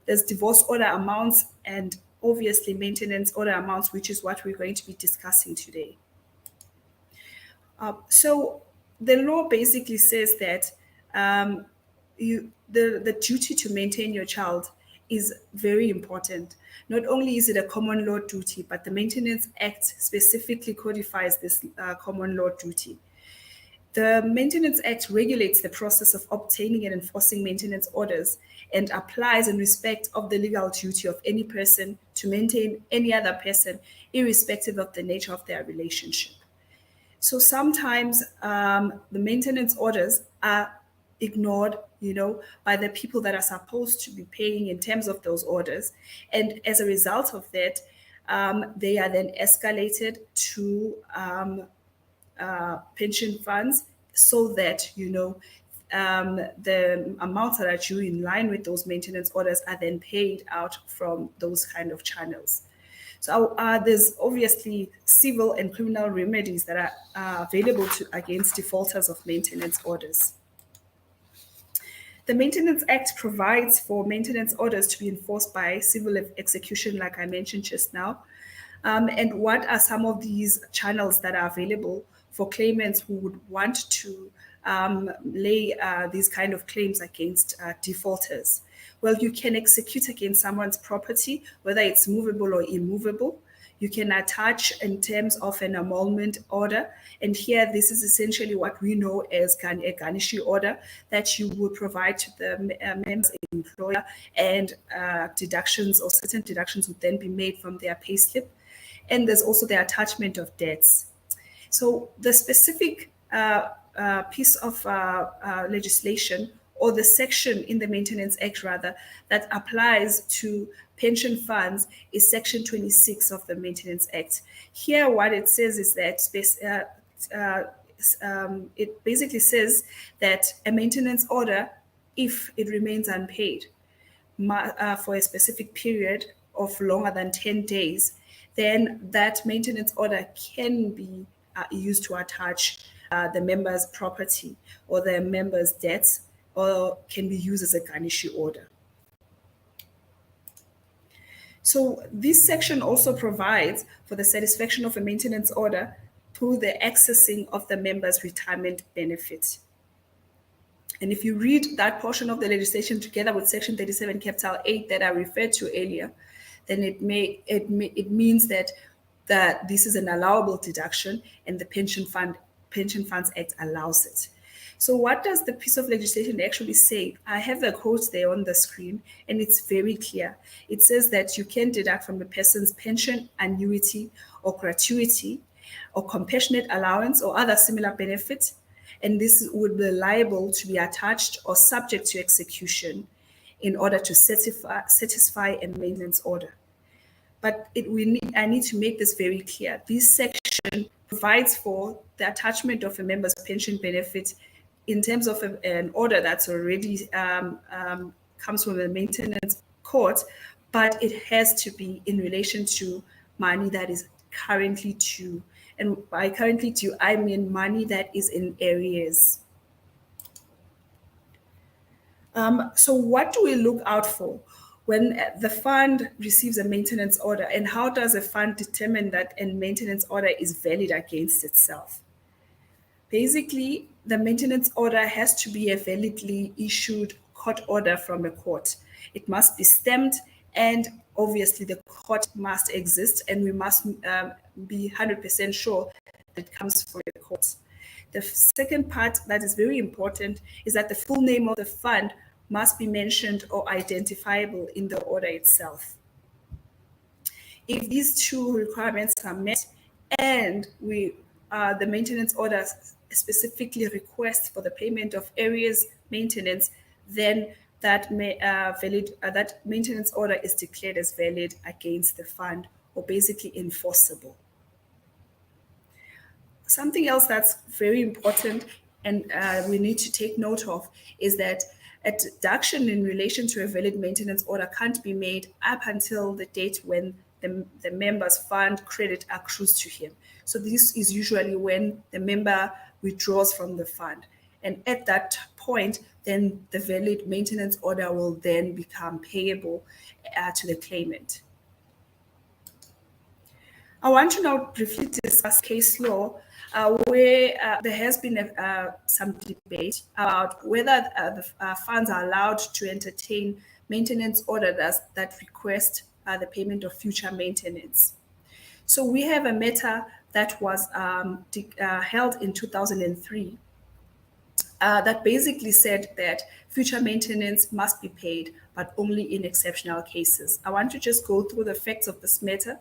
There's divorce order amounts and obviously maintenance order amounts, which is what we're going to be discussing today. So the law basically says that the duty to maintain your child is very important. Not only is it a common law duty, but the Maintenance Act specifically codifies this common law duty. The Maintenance Act regulates the process of obtaining and enforcing maintenance orders and applies in respect of the legal duty of any person to maintain any other person, irrespective of the nature of their relationship. So sometimes the maintenance orders are ignored, by the people that are supposed to be paying in terms of those orders. And as a result of that, they are then escalated to pension funds so that, the amounts that are due in line with those maintenance orders are then paid out from those kind of channels. So there's obviously civil and criminal remedies that are available against defaulters of maintenance orders. The Maintenance Act provides for maintenance orders to be enforced by civil execution, like I mentioned just now. And what are some of these channels that are available for claimants who would want to lay these kind of claims against defaulters? Well, you can execute against someone's property, whether it's movable or immovable. You can attach in terms of an annulment order. And here, this is essentially what we know as a garnishee order that you would provide to the member's employer, and deductions or certain deductions would then be made from their payslip. And there's also the attachment of debts. So the specific piece of legislation, or the section in the Maintenance Act, rather, that applies to pension funds is Section 26 of the Maintenance Act. Here, what it says is that it basically says that a maintenance order, if it remains unpaid for a specific period of longer than 10 days, then that maintenance order can be used to attach the member's property or the member's debts, or can be used as a garnishee order. So this section also provides for the satisfaction of a maintenance order through the accessing of the member's retirement benefit. And if you read that portion of the legislation together with Section 37, capital 8 that I referred to earlier, then it means that this is an allowable deduction, and the Pension Funds Act allows it. So what does the piece of legislation actually say? I have a quote there on the screen, and it's very clear. It says that you can deduct from a person's pension, annuity, or gratuity, or compassionate allowance, or other similar benefits, and this would be liable to be attached or subject to execution in order to satisfy a maintenance order. But I need to make this very clear. This section provides for the attachment of a member's pension benefit in terms of an order that's already comes from the maintenance court, but it has to be in relation to money that is currently due. And by currently due, I mean money that is in arrears. So what do we look out for when the fund receives a maintenance order, and how does a fund determine that a maintenance order is valid against itself? Basically, the maintenance order has to be a validly issued court order from a court. It must be stamped, and obviously the court must exist, and we must be 100% sure that it comes from the court. The second part that is very important is that the full name of the fund must be mentioned or identifiable in the order itself. If these two requirements are met, and the maintenance order specifically requests for the payment of arrears maintenance, then that that maintenance order is declared as valid against the fund, or basically enforceable. Something else that's very important and we need to take note of is that a deduction in relation to a valid maintenance order can't be made up until the date when the member's fund credit accrues to him. So this is usually when the member withdraws from the fund. And at that point, then the valid maintenance order will then become payable to the claimant. I want to now briefly discuss case law where there has been some debate about whether the funds are allowed to entertain maintenance orders that request the payment of future maintenance. So we have a matter that was held in 2003 that basically said that future maintenance must be paid, but only in exceptional cases. I want to just go through the facts of this matter.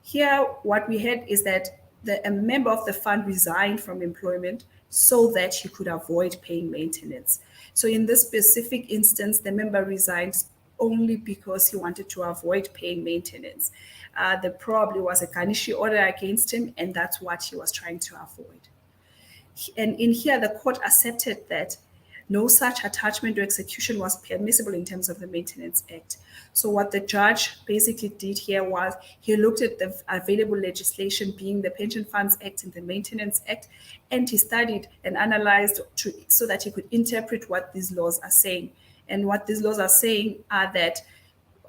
Here, what we had is that a member of the fund resigned from employment so that he could avoid paying maintenance. So in this specific instance, the member resigned only because he wanted to avoid paying maintenance. There probably was a garnishee order against him, and that's what he was trying to avoid. And in here, the court accepted that no such attachment or execution was permissible in terms of the Maintenance Act. So what the judge basically did here was he looked at the available legislation, being the Pension Funds Act and the Maintenance Act, and he studied and analyzed so that he could interpret what these laws are saying. And what these laws are saying are that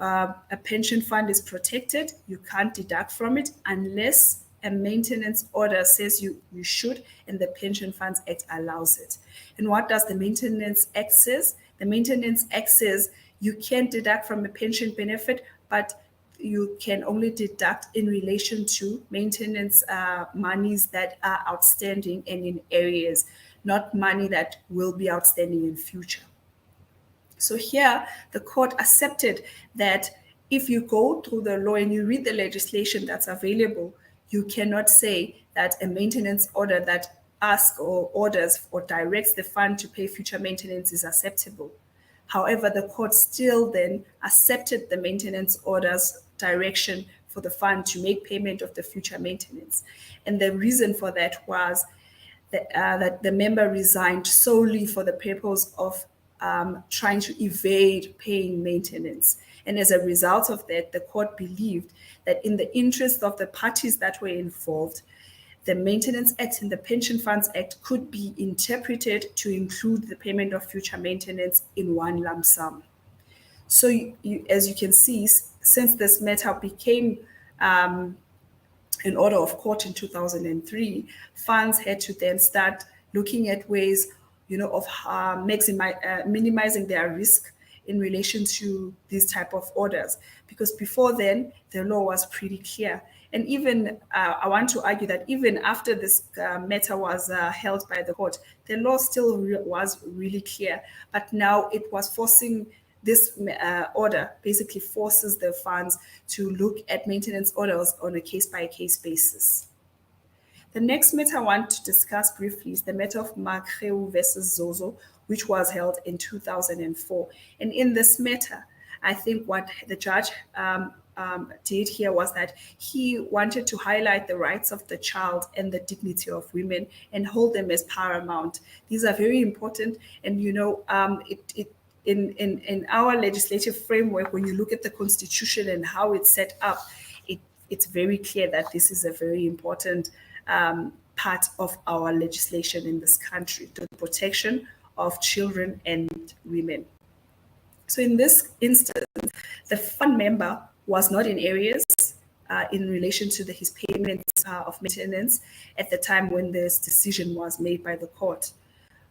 a pension fund is protected, you can't deduct from it unless a maintenance order says you should, and the Pension Funds Act allows it. And what does the Maintenance Act says? The Maintenance Act says you can deduct from a pension benefit, but you can only deduct in relation to maintenance monies that are outstanding and in arrears, not money that will be outstanding in future. So here, the court accepted that if you go through the law and you read the legislation that's available, you cannot say that a maintenance order that asks or orders or directs the fund to pay future maintenance is acceptable. However, the court still then accepted the maintenance order's direction for the fund to make payment of the future maintenance. And the reason for that was that the member resigned solely for the purpose of trying to evade paying maintenance. And as a result of that, the court believed that in the interest of the parties that were involved, the Maintenance Act and the Pension Funds Act could be interpreted to include the payment of future maintenance in one lump sum. So as you can see, since this matter became an order of court in 2003, funds had to then start looking at ways, of minimizing their risk in relation to these type of orders. Because before then, the law was pretty clear. And even, I want to argue that even after this matter was held by the court, the law still was really clear. But now it was forcing, this order basically forces the funds to look at maintenance orders on a case-by-case basis. The next matter I want to discuss briefly is the matter of Makreu versus Zozo, which was held in 2004. And in this matter, I think what the judge did here was that he wanted to highlight the rights of the child and the dignity of women and hold them as paramount. These are very important, and in our legislative framework, when you look at the Constitution and how it's set up, it's very clear that this is a very important part of our legislation in this country, the protection of children and women. So in this instance, the fund member was not in arrears in relation to his payments of maintenance at the time when this decision was made by the court.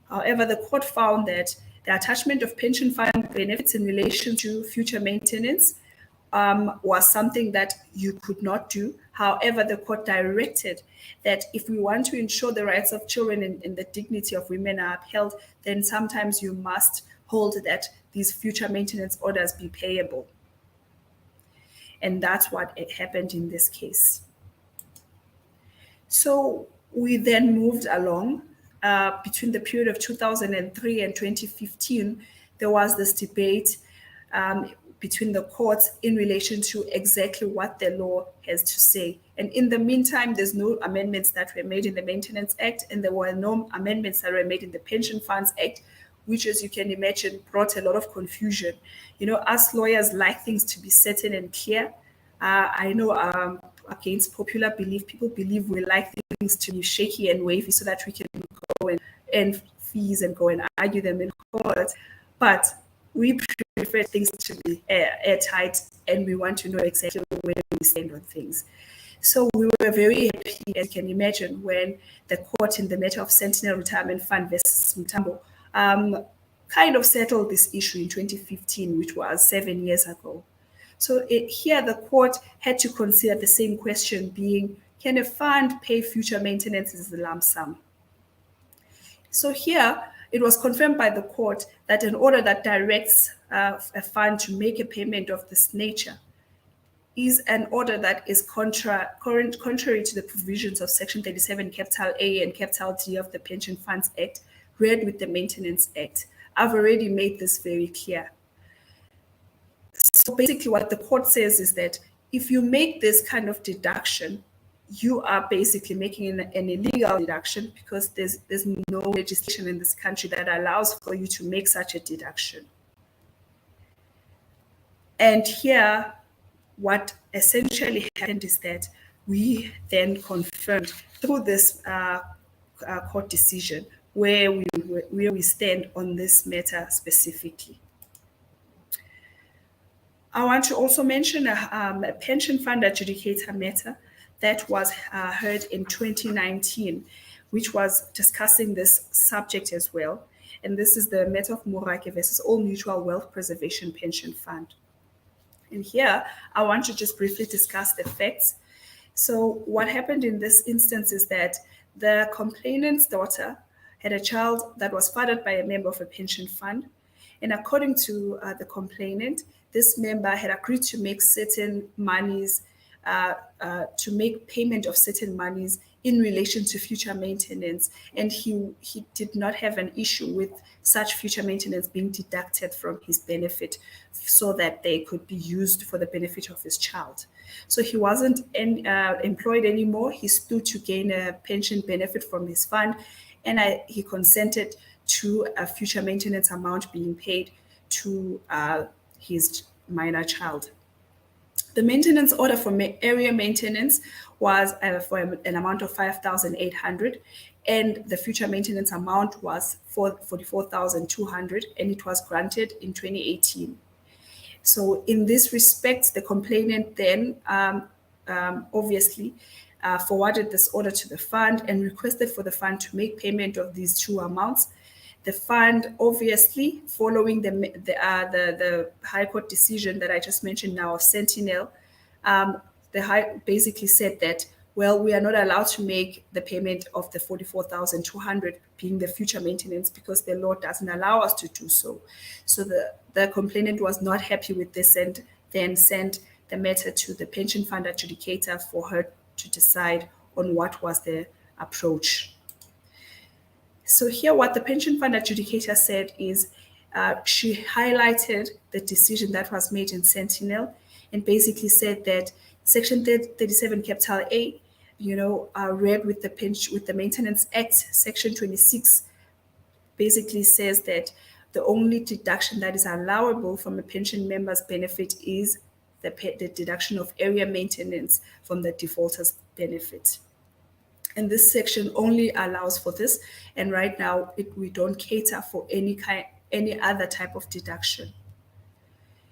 However, the court found that the attachment of pension fund benefits in relation to future maintenance was something that you could not do. However, the court directed that if we want to ensure the rights of children and the dignity of women are upheld, then sometimes you must hold that these future maintenance orders be payable. And that's what happened in this case. So we then moved along between the period of 2003 and 2015. there was this debate between the courts in relation to exactly what the law has to say. And in the meantime, there's no amendments that were made in the Maintenance Act, and there were no amendments that were made in the Pension Funds Act, which, as you can imagine, brought a lot of confusion. You know, us lawyers like things to be certain and clear. I know against popular belief, people believe we like things to be shaky and wavy so that we can go and fees and go and argue them in court. But we prefer things to be airtight, and we want to know exactly where we stand on things. So we were very happy, as you can imagine, when the court in the matter of Sentinel Retirement Fund versus Mtambo kind of settled this issue in 2015, which was 7 years ago. So here the court had to consider the same question being, can a fund pay future maintenance as a lump sum? So here it was confirmed by the court that an order that directs a fund to make a payment of this nature is an order that is contrary to the provisions of Section 37 capital A and capital D of the Pension Funds Act, read with the Maintenance Act. I've already made this very clear. So basically what the court says is that if you make this kind of deduction, you are basically making an illegal deduction, because there's no legislation in this country that allows for you to make such a deduction. And here, what essentially happened is that we then confirmed through this court decision where we stand on this matter specifically. I want to also mention a pension fund adjudicator matter that was heard in 2019, which was discussing this subject as well. And this is the matter of Morake versus All Mutual Wealth Preservation Pension Fund. And here, I want to just briefly discuss the facts. So what happened in this instance is that the complainant's daughter had a child that was fathered by a member of a pension fund. And according to the complainant, this member had agreed to make certain monies, to make payment of certain monies in relation to future maintenance. And he did not have an issue with such future maintenance being deducted from his benefit so that they could be used for the benefit of his child. So he wasn't employed anymore. He stood to gain a pension benefit from his fund, and he consented to a future maintenance amount being paid to his minor child. The maintenance order for area maintenance was for an amount of 5,800, and the future maintenance amount was for 44,200, and it was granted in 2018. So in this respect, the complainant then obviously forwarded this order to the fund and requested for the fund to make payment of these two amounts. The fund, obviously, following the High Court decision that I just mentioned now of Sentinel, the High basically said that, well, we are not allowed to make the payment of the 44,200 being the future maintenance because the law doesn't allow us to do so. So the complainant was not happy with this and then sent the matter to the pension fund adjudicator for her to decide on what was the approach. So here what the pension fund adjudicator said is she highlighted the decision that was made in Sentinel and basically said that Section 37 capital A, read with the Maintenance Act, Section 26, basically says that the only deduction that is allowable from a pension member's benefit is the deduction of area maintenance from the defaulter's benefit. And this section only allows for this. And right now, we don't cater for any other type of deduction.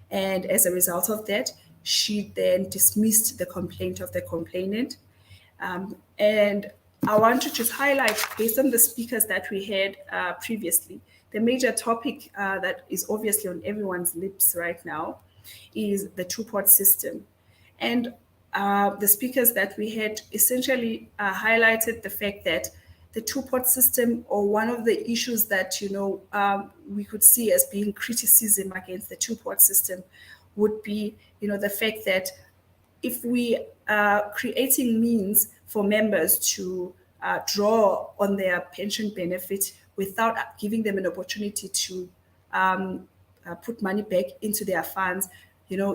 And as a result of that, she then dismissed the complaint of the complainant. And I want to just highlight, based on the speakers that we had previously, the major topic that is obviously on everyone's lips right now is the two-pot system. And the speakers that we had essentially highlighted the fact that the two-pot system, or one of the issues that we could see as being criticism against the two-pot system, would be the fact that if we are creating means for members to draw on their pension benefit without giving them an opportunity to put money back into their funds,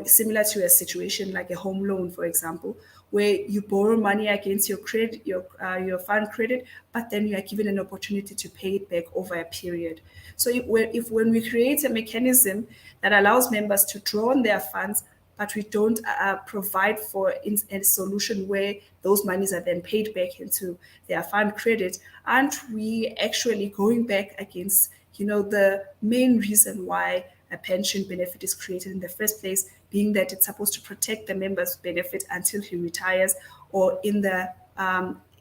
similar to a situation like a home loan, for example, where you borrow money against your credit, your fund credit, but then you are given an opportunity to pay it back over a period. So when we create a mechanism that allows members to draw on their funds, but we don't provide for a solution where those monies are then paid back into their fund credit, aren't we actually going back against, the main reason why a pension benefit is created in the first place, being that it's supposed to protect the member's benefit until he retires, or in the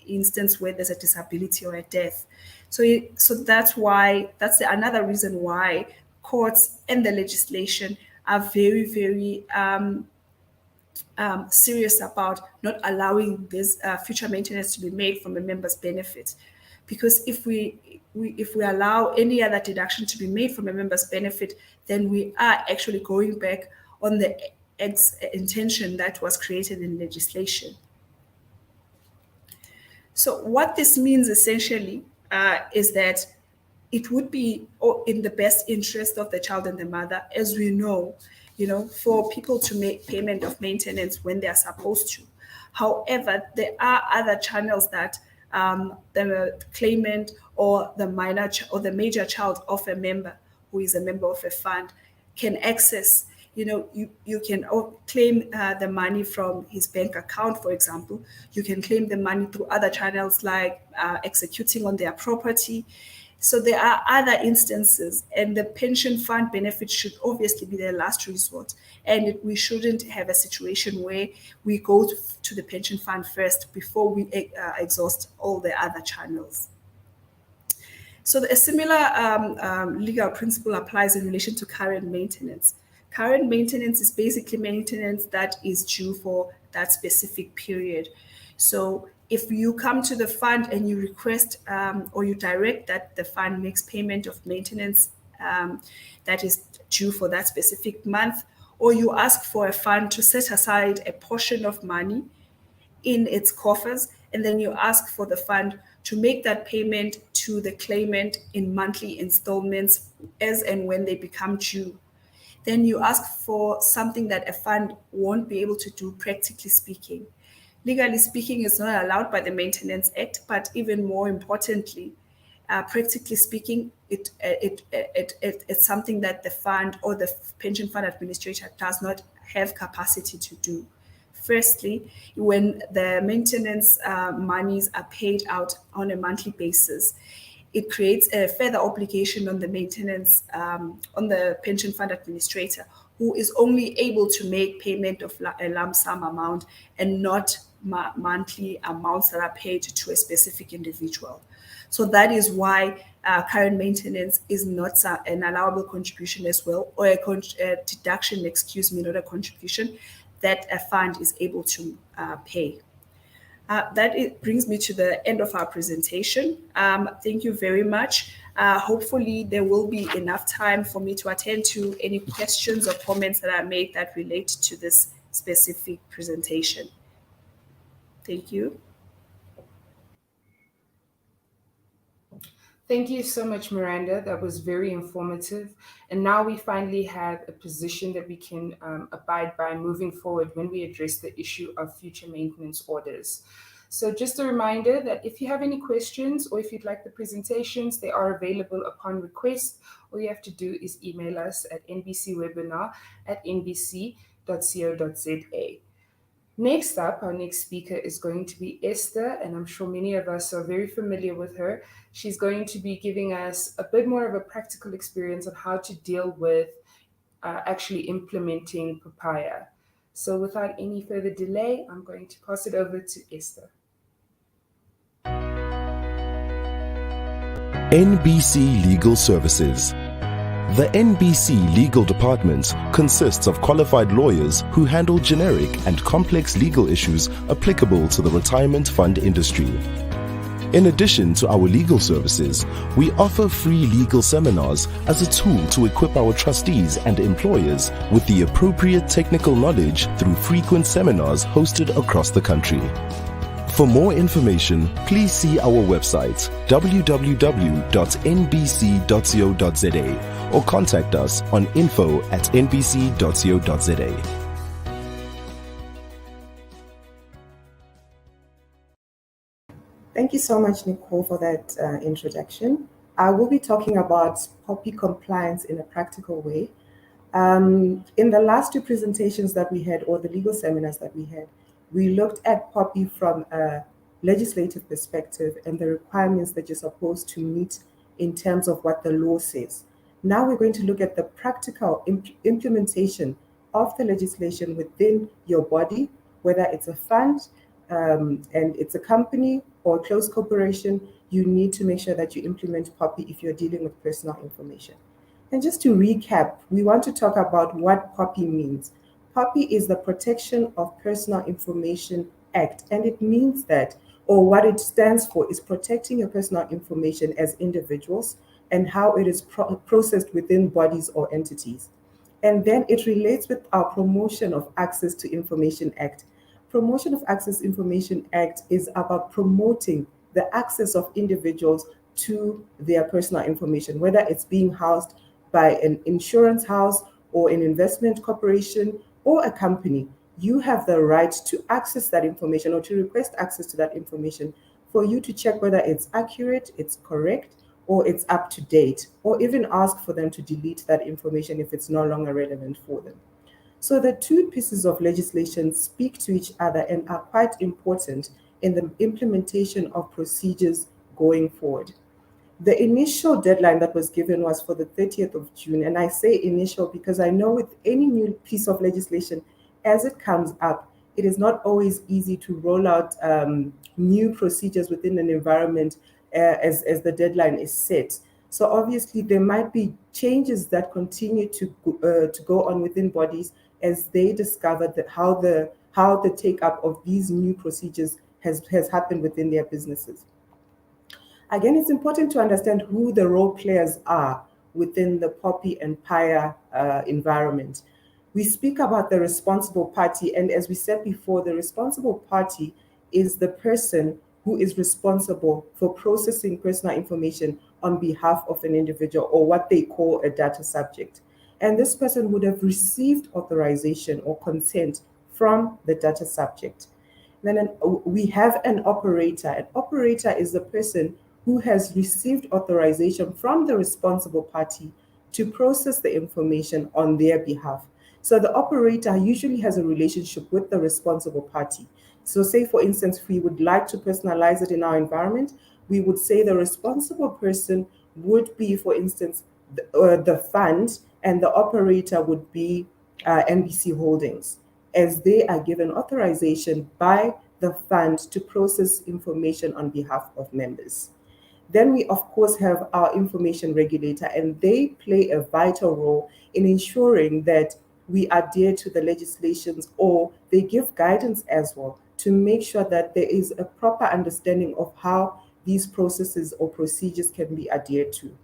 instance where there's a disability or a death. So that's another reason why courts and the legislation are very, very serious about not allowing this future maintenance to be made from a member's benefit. Because if we allow any other deduction to be made from a member's benefit, then we are actually going back on the intention that was created in legislation. So what this means essentially is that it would be in the best interest of the child and the mother, as we know, for people to make payment of maintenance when they are supposed to. However, there are other channels that the claimant or the minor or the major child of a member who is a member of a fund can access. You can claim the money from his bank account, for example. You can claim the money through other channels like executing on their property. So there are other instances, and the pension fund benefit should obviously be their last resort. And we shouldn't have a situation where we go to the pension fund first before we exhaust all the other channels. So a similar legal principle applies in relation to current maintenance. Current maintenance is basically maintenance that is due for that specific period. So if you come to the fund and you request or you direct that the fund makes payment of maintenance that is due for that specific month, or you ask for a fund to set aside a portion of money in its coffers, and then you ask for the fund to make that payment to the claimant in monthly installments as and when they become due, then you ask for something that a fund won't be able to do, practically speaking. Legally speaking, it's not allowed by the Maintenance Act, but even more importantly, practically speaking, it's something that the fund or the pension fund administrator does not have capacity to do. Firstly, when the maintenance monies are paid out on a monthly basis, it creates a further obligation on the maintenance, on the pension fund administrator, who is only able to make payment of a lump sum amount and not monthly amounts that are paid to a specific individual. So that is why current maintenance is not an allowable contribution as well, or a deduction, not a contribution that a fund is able to pay. That brings me to the end of our presentation. Thank you very much. Hopefully there will be enough time for me to attend to any questions or comments that are made that relate to this specific presentation. Thank you. Thank you so much, Miranda. That was very informative. And now we finally have a position that we can abide by moving forward when we address the issue of future maintenance orders. So just a reminder that if you have any questions or if you'd like the presentations, they are available upon request. All you have to do is email us at nbcwebinar@nbc.co.za. Next up, our next speaker is going to be Esther, and I'm sure many of us are very familiar with her. She's going to be giving us a bit more of a practical experience on how to deal with actually implementing Papaya. So without any further delay, I'm going to pass it over to Esther. NBC Legal Services. The NBC Legal Department consists of qualified lawyers who handle generic and complex legal issues applicable to the retirement fund industry. In addition to our legal services, we offer free legal seminars as a tool to equip our trustees and employers with the appropriate technical knowledge through frequent seminars hosted across the country. For more information, please see our website www.nbc.co.za or contact us on info@nbc.co.za. Thank you so much, Nicole, for that introduction. I will be talking about POPI compliance in a practical way. In the last two presentations that we had, or the legal seminars that we had, we looked at POPI from a legislative perspective and the requirements that you're supposed to meet in terms of what the law says. Now we're going to look at the practical implementation of the legislation within your body, whether it's a fund and it's a company or a close corporation. You need to make sure that you implement POPI if you're dealing with personal information. And just to recap, we want to talk about what POPI means. POPI is the Protection of Personal Information Act, and it means that, or what it stands for, is protecting your personal information as individuals and how it is processed within bodies or entities. And then it relates with our Promotion of Access to Information Act. Promotion of Access Information Act is about promoting the access of individuals to their personal information, whether it's being housed by an insurance house or an investment corporation or a company. You have the right to access that information or to request access to that information for you to check whether it's accurate, it's correct, or it's up to date, or even ask for them to delete that information if it's no longer relevant for them. So the two pieces of legislation speak to each other and are quite important in the implementation of procedures going forward. The initial deadline that was given was for the 30th of June. And I say initial because I know with any new piece of legislation, as it comes up, it is not always easy to roll out new procedures within an environment as the deadline is set. So obviously there might be changes that continue to go on within bodies as they discover that how the take up of these new procedures has happened within their businesses. Again, it's important to understand who the role players are within the POPI and PIA environment. We speak about the responsible party, and as we said before, the responsible party is the person who is responsible for processing personal information on behalf of an individual, or what they call a data subject. And this person would have received authorization or consent from the data subject. Then we have an operator. An operator is the person who has received authorization from the responsible party to process the information on their behalf. So the operator usually has a relationship with the responsible party. So say, for instance, if we would like to personalize it in our environment, we would say the responsible person would be, for instance, the fund, and the operator would be NBC Holdings, as they are given authorization by the fund to process information on behalf of members. Then we, of course, have our information regulator, and they play a vital role in ensuring that we adhere to the legislations, or they give guidance as well to make sure that there is a proper understanding of how these processes or procedures can be adhered to.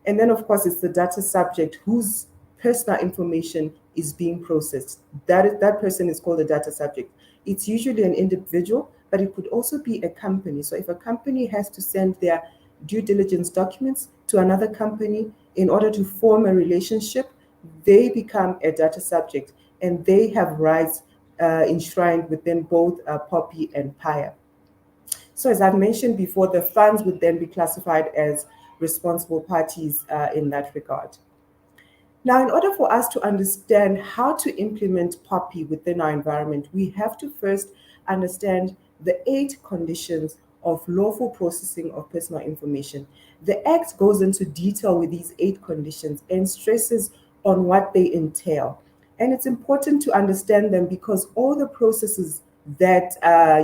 And then, of course, it's the data subject whose personal information is being processed. That person is called a data subject. It's usually an individual, but it could also be a company. So if a company has to send their due diligence documents to another company in order to form a relationship, they become a data subject, and they have rights enshrined within both POPI and PIA. So as I've mentioned before, the funds would then be classified as responsible parties in that regard. Now, in order for us to understand how to implement POPI within our environment, we have to first understand the 8 conditions of lawful processing of personal information. The Act goes into detail with these 8 conditions and stresses on what they entail. And it's important to understand them because all the processes that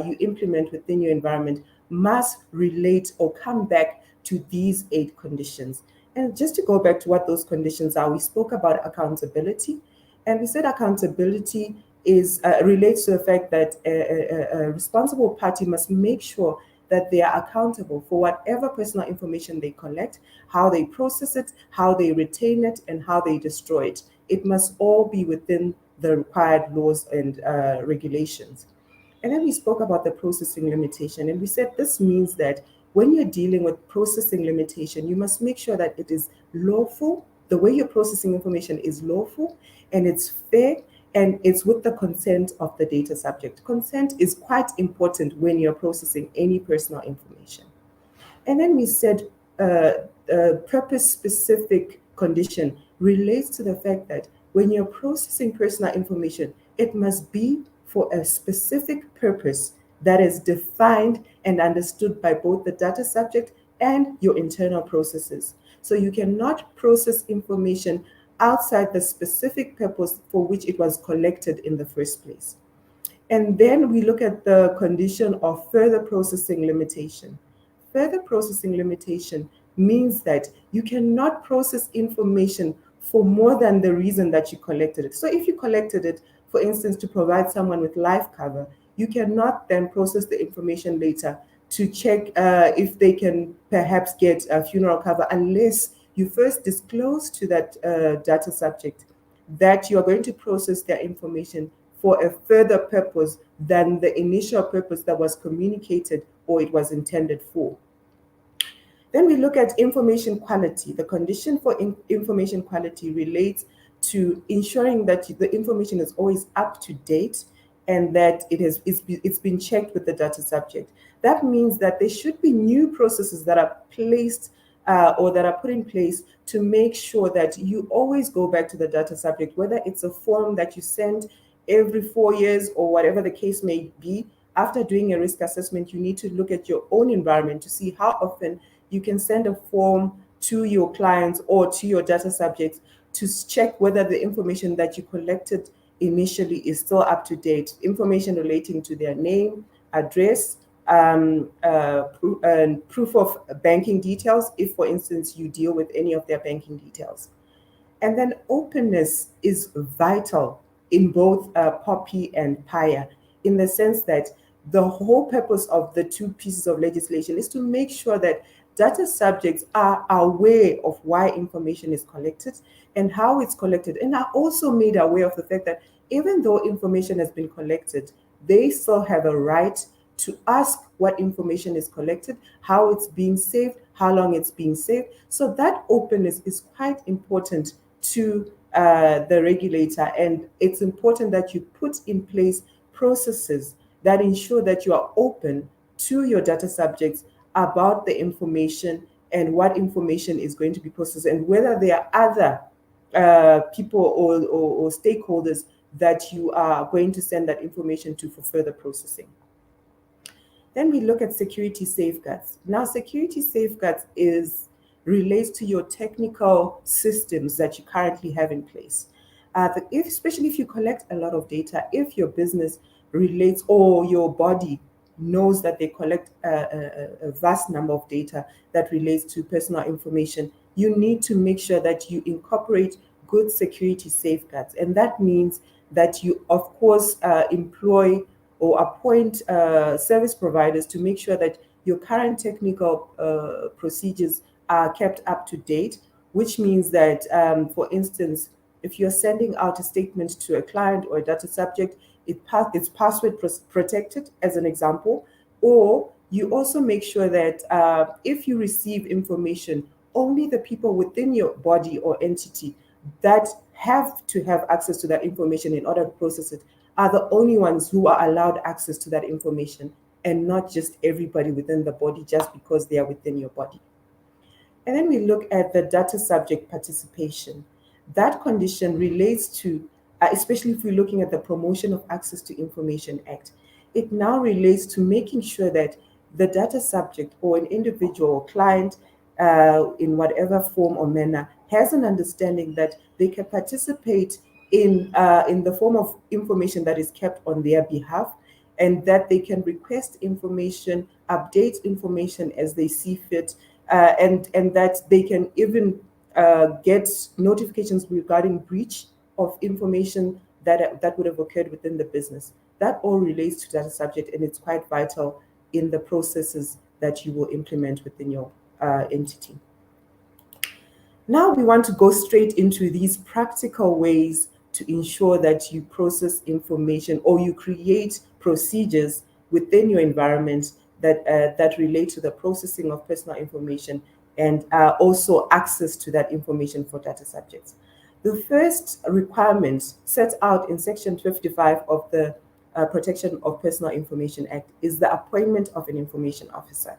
you implement within your environment must relate or come back to these 8 conditions. And just to go back to what those conditions are, we spoke about accountability, and we said accountability relates to the fact that a responsible party must make sure that they are accountable for whatever personal information they collect, how they process it, how they retain it, and how they destroy it. It must all be within the required laws and regulations. And then we spoke about the processing limitation, and we said this means that when you're dealing with processing limitation, you must make sure that it is lawful. The way you're processing information is lawful and it's fair and it's with the consent of the data subject. Consent is quite important when you're processing any personal information. And then we said purpose-specific condition relates to the fact that when you're processing personal information, it must be for a specific purpose that is defined and understood by both the data subject and your internal processes. So you cannot process information outside the specific purpose for which it was collected in the first place. And then we look at the condition of further processing limitation. Further processing limitation means that you cannot process information for more than the reason that you collected it. So if you collected it, for instance, to provide someone with life cover, you cannot then process the information later to check if they can perhaps get a funeral cover unless you first disclose to that data subject that you are going to process their information for a further purpose than the initial purpose that was communicated or it was intended for. Then we look at information quality. The condition for information quality relates to ensuring that the information is always up to date and that it's been checked with the data subject. That means that there should be new processes that are placed or that are put in place to make sure that you always go back to the data subject, whether it's a form that you send every 4 years or whatever the case may be. After doing a risk assessment, you need to look at your own environment to see how often you can send a form to your clients or to your data subjects to check whether the information that you collected initially is still up to date. Information relating to their name, address, and proof of banking details, if, for instance, you deal with any of their banking details. And then openness is vital in both POPI and PIA, in the sense that the whole purpose of the two pieces of legislation is to make sure that data subjects are aware of why information is collected and how it's collected, and are also made aware of the fact that even though information has been collected, they still have a right to ask what information is collected, how it's being saved, how long it's being saved. So that openness is quite important to the regulator, and it's important that you put in place processes that ensure that you are open to your data subjects about the information and what information is going to be processed, and whether there are other people or stakeholders that you are going to send that information to for further processing. Then we look at security safeguards. Now, security safeguards relates to your technical systems that you currently have in place. Especially if you collect a lot of data, if your business relates or your body knows that they collect a vast number of data that relates to personal information, you need to make sure that you incorporate good security safeguards. And that means that you, of course, employ or appoint service providers to make sure that your current technical procedures are kept up to date, which means that, for instance, if you're sending out a statement to a client or a data subject, it's password protected, as an example. Or you also make sure that if you receive information, only the people within your body or entity that have to have access to that information in order to process it are the only ones who are allowed access to that information, and not just everybody within the body just because they are within your body. And then we look at the data subject participation. That condition relates to, especially if we're looking at the Promotion of Access to Information Act, it now relates to making sure that the data subject or an individual or client in whatever form or manner has an understanding that they can participate in the form of information that is kept on their behalf, and that they can request information, update information as they see fit, and that they can even get notifications regarding breach of information that would have occurred within the business. That all relates to data subject, and it's quite vital in the processes that you will implement within your entity. Now we want to go straight into these practical ways to ensure that you process information or you create procedures within your environment that relate to the processing of personal information and also access to that information for data subjects. The first requirement set out in Section 55 of the Protection of Personal Information Act is the appointment of an information officer.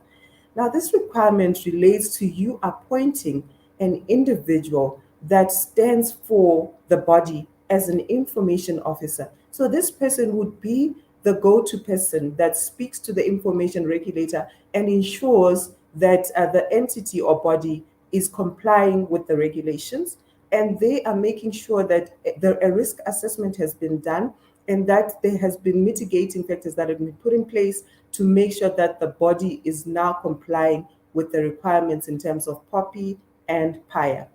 Now, this requirement relates to you appointing an individual that stands for the body as an information officer. So this person would be the go-to person that speaks to the information regulator and ensures that the entity or body is complying with the regulations, and they are making sure that a risk assessment has been done and that there has been mitigating factors that have been put in place to make sure that the body is now complying with the requirements in terms of POPI and PIA.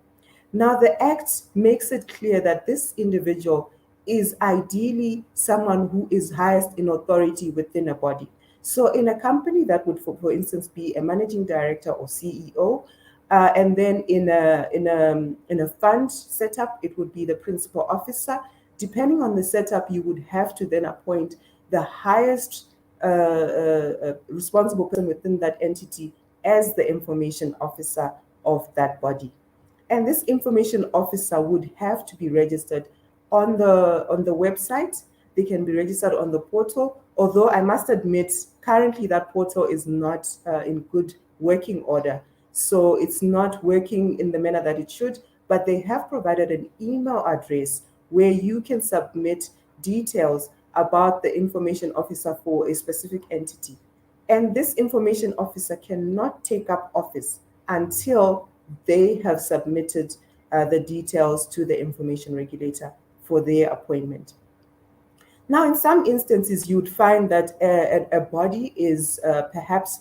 Now, the Act makes it clear that this individual is ideally someone who is highest in authority within a body. So in a company, that would, for instance, be a managing director or CEO. And then in a fund setup, it would be the principal officer. Depending on the setup, you would have to then appoint the highest responsible person within that entity as the information officer of that body. And this information officer would have to be registered on the website. They can be registered on the portal, although I must admit, currently that portal is not in good working order. So it's not working in the manner that it should, but they have provided an email address where you can submit details about the information officer for a specific entity. And this information officer cannot take up office until they have submitted the details to the information regulator for their appointment. Now, in some instances, you'd find that a body is perhaps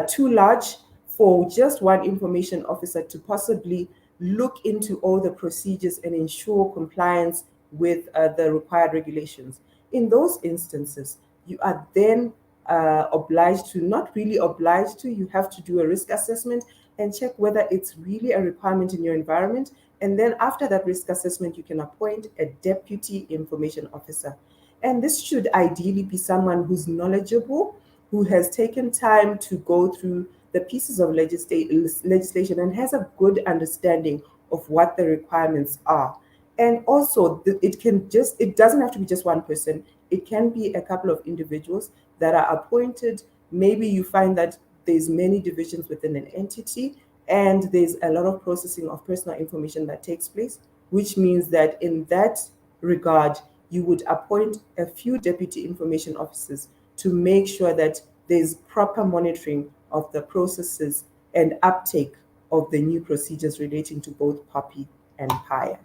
too large for just one information officer to possibly look into all the procedures and ensure compliance with the required regulations. In those instances, you are then obliged to, not really obliged to, you have to do a risk assessment and check whether it's really a requirement in your environment. And then after that risk assessment, you can appoint a deputy information officer. And this should ideally be someone who's knowledgeable, who has taken time to go through the pieces of legislation and has a good understanding of what the requirements are. And also, it doesn't have to be just one person. It can be a couple of individuals that are appointed. Maybe you find that there's many divisions within an entity, and there's a lot of processing of personal information that takes place, which means that in that regard, you would appoint a few deputy information officers to make sure that there's proper monitoring of the processes and uptake of the new procedures relating to both POPI and PIA.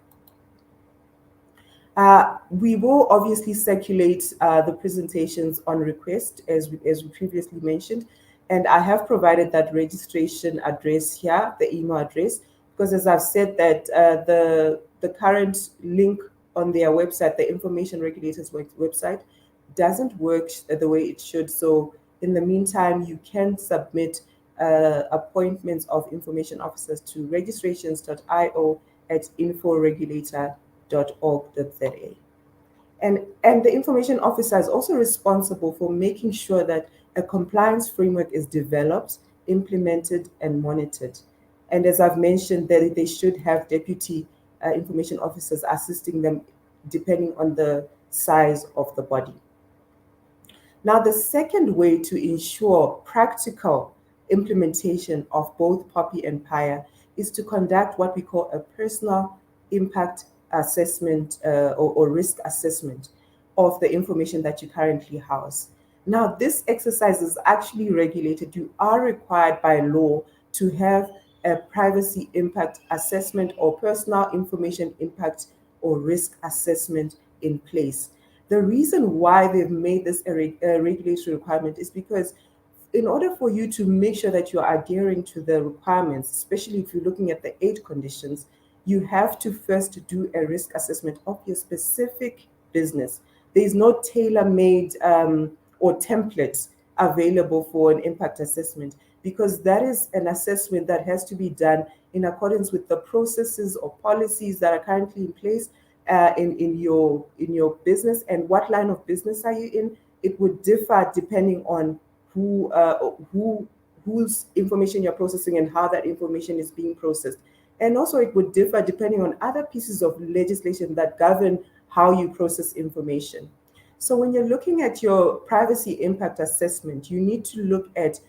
We will obviously circulate the presentations on request, as we previously mentioned, and I have provided that registration address here, the email address, because as I've said that the current link on their website, the Information Regulators website, doesn't work the way it should. So in the meantime, you can submit appointments of information officers to registrations.io@inforegulator.org.za. And the information officer is also responsible for making sure that a compliance framework is developed, implemented, and monitored. And as I've mentioned, that they should have deputy information officers assisting them depending on the size of the body. Now, the second way to ensure practical implementation of both POPI and PIA is to conduct what we call a personal impact assessment or risk assessment of the information that you currently house. Now, this exercise is actually regulated. You are required by law to have a privacy impact assessment or personal information impact or risk assessment in place. The reason why they've made this a regulatory requirement is because in order for you to make sure that you are adhering to the requirements, especially if you're looking at the 8 conditions, you have to first do a risk assessment of your specific business. There is no tailor-made or templates available for an impact assessment, because that is an assessment that has to be done in accordance with the processes or policies that are currently in place, in your business and what line of business are you in, it would differ depending on whose information you're processing and how that information is being processed. And also it would differ depending on other pieces of legislation that govern how you process information. So when you're looking at your privacy impact assessment, you need to look at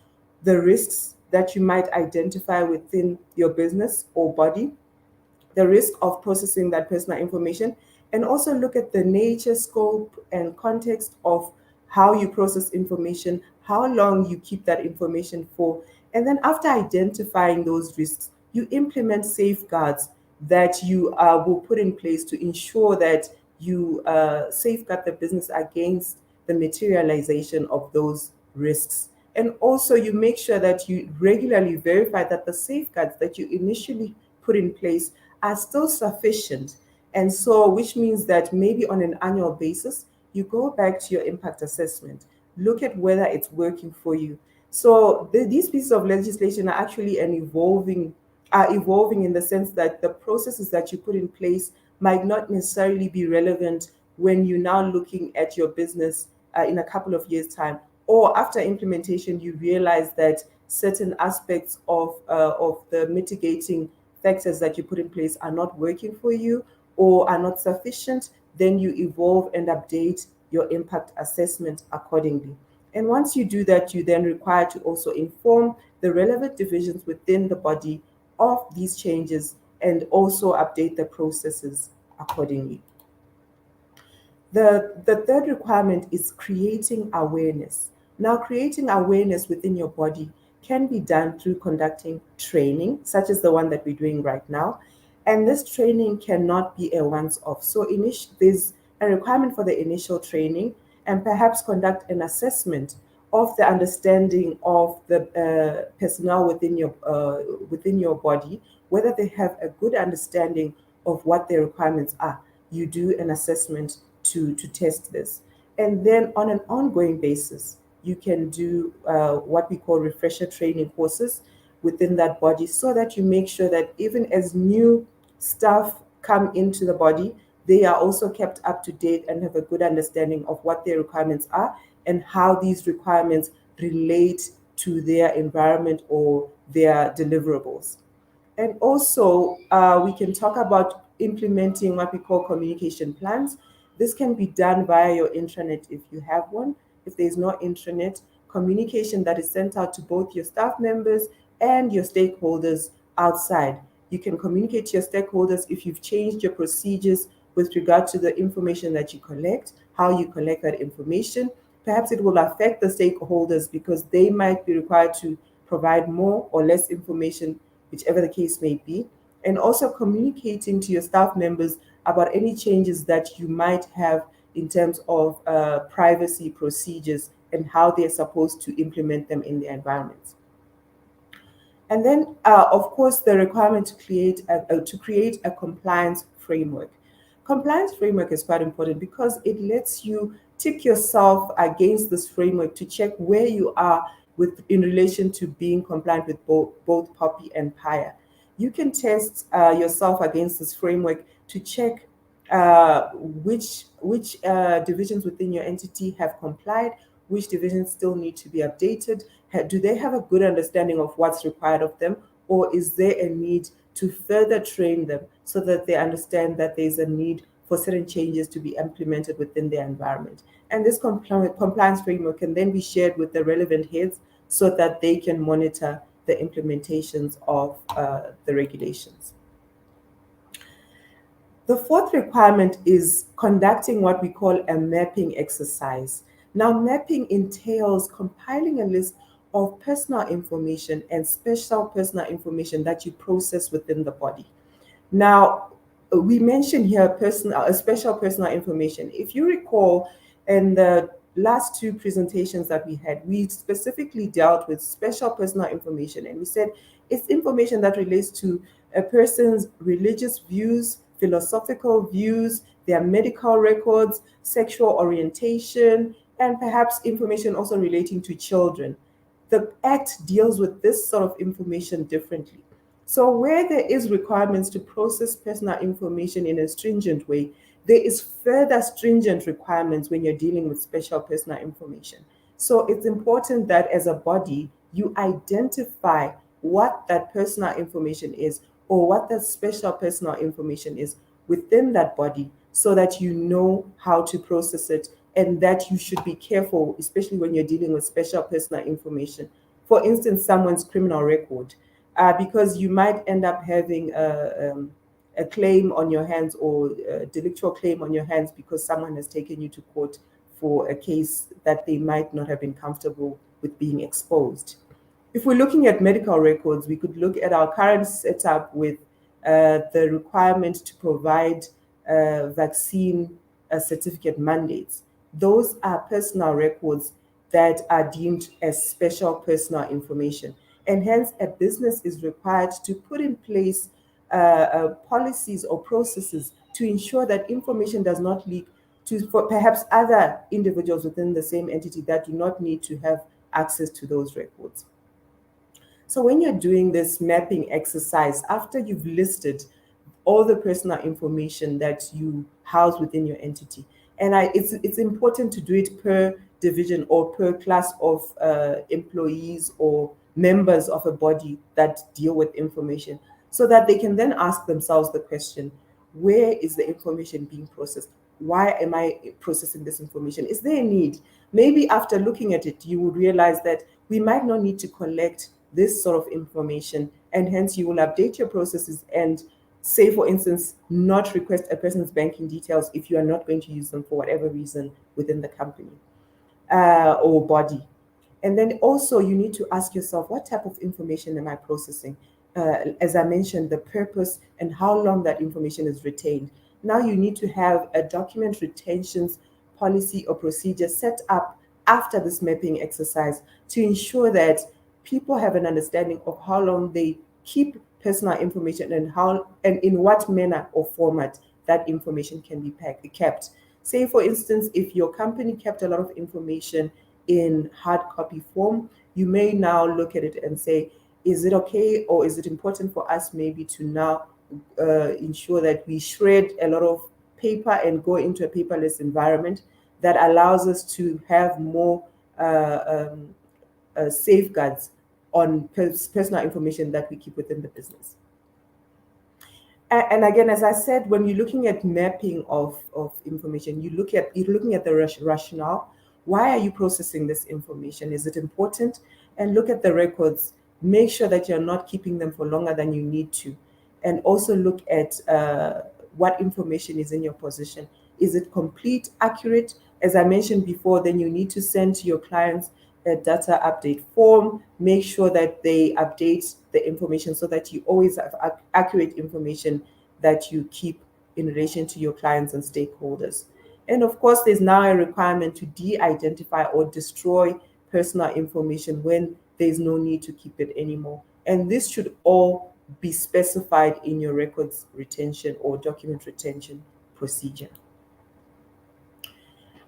the risks that you might identify within your business or body, the risk of processing that personal information, and also look at the nature, scope, and context of how you process information, how long you keep that information for. And then after identifying those risks, you implement safeguards that you will put in place to ensure that you safeguard the business against the materialization of those risks. And also you make sure that you regularly verify that the safeguards that you initially put in place are still sufficient. And so, which means that maybe on an annual basis, you go back to your impact assessment, look at whether it's working for you. So these pieces of legislation are actually evolving in the sense that the processes that you put in place might not necessarily be relevant when you're now looking at your business in a couple of years' time, or after implementation, you realize that certain aspects of the mitigating factors that you put in place are not working for you or are not sufficient, then you evolve and update your impact assessment accordingly. And once you do that, you then require to also inform the relevant divisions within the body of these changes and also update the processes accordingly. The third requirement is creating awareness. Now, creating awareness within your body can be done through conducting training, such as the one that we're doing right now. And this training cannot be a once-off. So there's a requirement for the initial training, and perhaps conduct an assessment of the understanding of the personnel within your body, whether they have a good understanding of what their requirements are. You do an assessment to test this. And then on an ongoing basis, you can do what we call refresher training courses within that body, so that you make sure that even as new staff come into the body, they are also kept up to date and have a good understanding of what their requirements are and how these requirements relate to their environment or their deliverables. And also, we can talk about implementing what we call communication plans. This can be done via your intranet if you have one. If there's no intranet, communication that is sent out to both your staff members and your stakeholders outside. You can communicate to your stakeholders if you've changed your procedures with regard to the information that you collect, how you collect that information. Perhaps it will affect the stakeholders because they might be required to provide more or less information, whichever the case may be. And also communicating to your staff members about any changes that you might have in terms of privacy procedures and how they're supposed to implement them in their environments. And then, of course, the requirement to create a compliance framework. Compliance framework is quite important because it lets you tick yourself against this framework to check where you are in relation to being compliant with both POPI and PIA. You can test yourself against this framework to check which divisions within your entity have complied, which divisions still need to be updated. Do they have a good understanding of what's required of them, or is there a need to further train them so that they understand that there's a need for certain changes to be implemented within their environment? And this compliance framework can then be shared with the relevant heads so that they can monitor the implementations of the regulations. The fourth requirement is conducting what we call a mapping exercise. Now, mapping entails compiling a list of personal information and special personal information that you process within the body. Now, we mentioned here special personal information. If you recall, in the last two presentations that we had, we specifically dealt with special personal information, and we said it's information that relates to a person's religious views, philosophical views, their medical records, sexual orientation, and perhaps information also relating to children. The Act deals with this sort of information differently. So where there is requirements to process personal information in a stringent way, there is further stringent requirements when you're dealing with special personal information. So it's important that as a body, you identify what that personal information is or what that special personal information is within that body so that you know how to process it and that you should be careful, especially when you're dealing with special personal information. For instance, someone's criminal record, because you might end up having a claim on your hands or a delictual claim on your hands because someone has taken you to court for a case that they might not have been comfortable with being exposed. If we're looking at medical records, we could look at our current setup with the requirement to provide vaccine certificate mandates. Those are personal records that are deemed as special personal information. And hence, a business is required to put in place policies or processes to ensure that information does not leak to for perhaps other individuals within the same entity that do not need to have access to those records. So when you're doing this mapping exercise, after you've listed all the personal information that you house within your entity, and it's important to do it per division or per class of employees or members of a body that deal with information, so that they can then ask themselves the question, where is the information being processed? Why am I processing this information? Is there a need? Maybe after looking at it, you would realize that we might not need to collect this sort of information, and hence you will update your processes and say, for instance, not request a person's banking details if you are not going to use them for whatever reason within the company or body. And then also you need to ask yourself, what type of information am I processing? As I mentioned, the purpose and how long that information is retained. Now you need to have a document retentions policy or procedure set up after this mapping exercise to ensure that people have an understanding of how long they keep personal information and how and in what manner or format that information can be kept. Say, for instance, if your company kept a lot of information in hard copy form, you may now look at it and say, is it okay or is it important for us maybe to now ensure that we shred a lot of paper and go into a paperless environment that allows us to have more safeguards on personal information that we keep within the business. And again, as I said, when you're looking at mapping of information, you're looking at the rationale. Why are you processing this information? Is it important? And look at the records. Make sure that you're not keeping them for longer than you need to. And also look at what information is in your possession. Is it complete, accurate? As I mentioned before, then you need to send to your clients a data update form. Make sure that they update the information so that you always have accurate information that you keep in relation to your clients and stakeholders. And of course, there's now a requirement to de-identify or destroy personal information when there's no need to keep it anymore. And this should all be specified in your records retention or document retention procedure.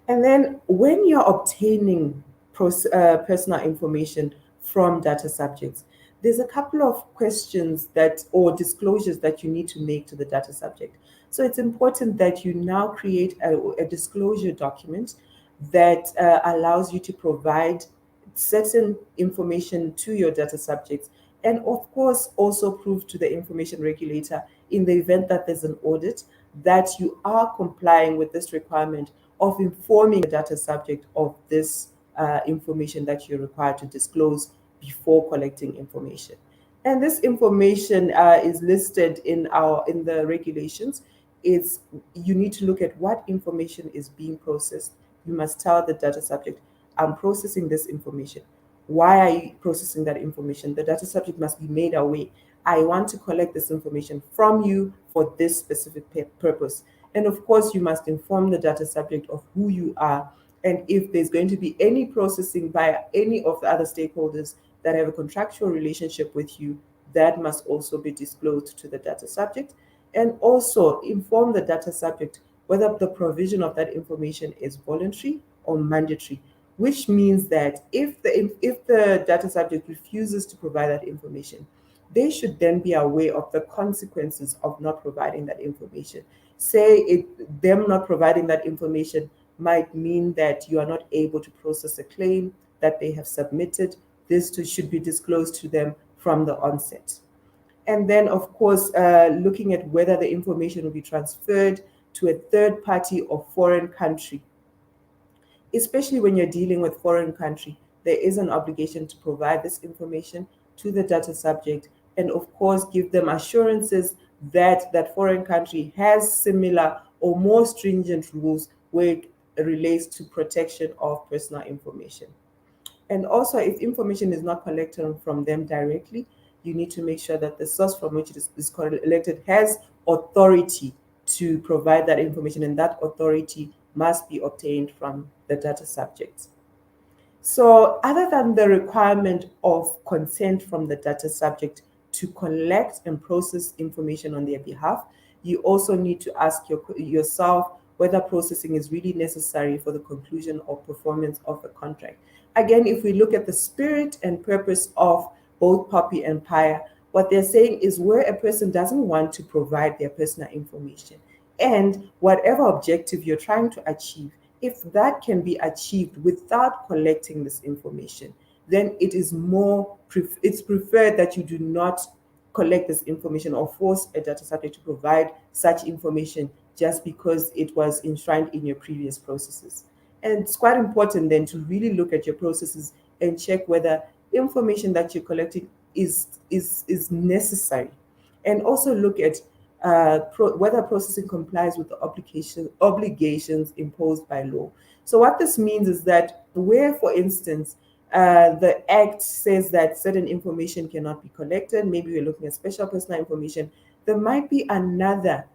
And then when you're obtaining personal information from data subjects, there's a couple of questions or disclosures that you need to make to the data subject. So it's important that you now create a disclosure document that allows you to provide certain information to your data subjects, and of course also prove to the information regulator in the event that there's an audit that you are complying with this requirement of informing the data subject of this information that you're required to disclose before collecting information. And this information is listed in the regulations. You need to look at what information is being processed. You must tell the data subject, I'm processing this information. Why are you processing that information? The data subject must be made aware. I want to collect this information from you for this specific purpose. And of course, you must inform the data subject of who you are. And if there's going to be any processing by any of the other stakeholders that have a contractual relationship with you, that must also be disclosed to the data subject. And also inform the data subject whether the provision of that information is voluntary or mandatory, which means that if the data subject refuses to provide that information, they should then be aware of the consequences of not providing that information. Say them not providing that information might mean that you are not able to process a claim that they have submitted. This too should be disclosed to them from the onset. And then, of course, looking at whether the information will be transferred to a third party or foreign country. Especially when you're dealing with foreign country, there is an obligation to provide this information to the data subject, and of course give them assurances that that foreign country has similar or more stringent rules where it relates to protection of personal information. And also, if information is not collected from them directly, you need to make sure that the source from which it is collected has authority to provide that information, and that authority must be obtained from the data subjects. So other than the requirement of consent from the data subject to collect and process information on their behalf, you also need to ask yourself whether processing is really necessary for the conclusion or performance of a contract. Again, if we look at the spirit and purpose of both POPI and PIA, what they're saying is where a person doesn't want to provide their personal information, and whatever objective you're trying to achieve, if that can be achieved without collecting this information, then it's preferred that you do not collect this information or force a data subject to provide such information just because it was enshrined in your previous processes. And it's quite important then to really look at your processes and check whether information that you're collecting is necessary, and also look at whether processing complies with the obligations imposed by law. So what this means is that where, for instance, the Act says that certain information cannot be collected, maybe we're looking at special personal information, there might be another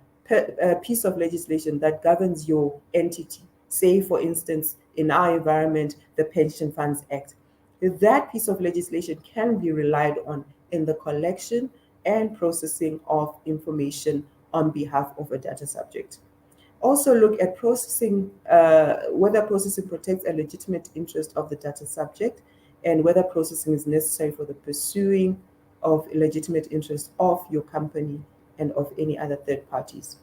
piece of legislation that governs your entity. Say, for instance, in our environment, the Pension Funds Act. That piece of legislation can be relied on in the collection and processing of information on behalf of a data subject. Also look at processing, whether processing protects a legitimate interest of the data subject, and whether processing is necessary for the pursuing of a legitimate interest of your company and of any other third parties.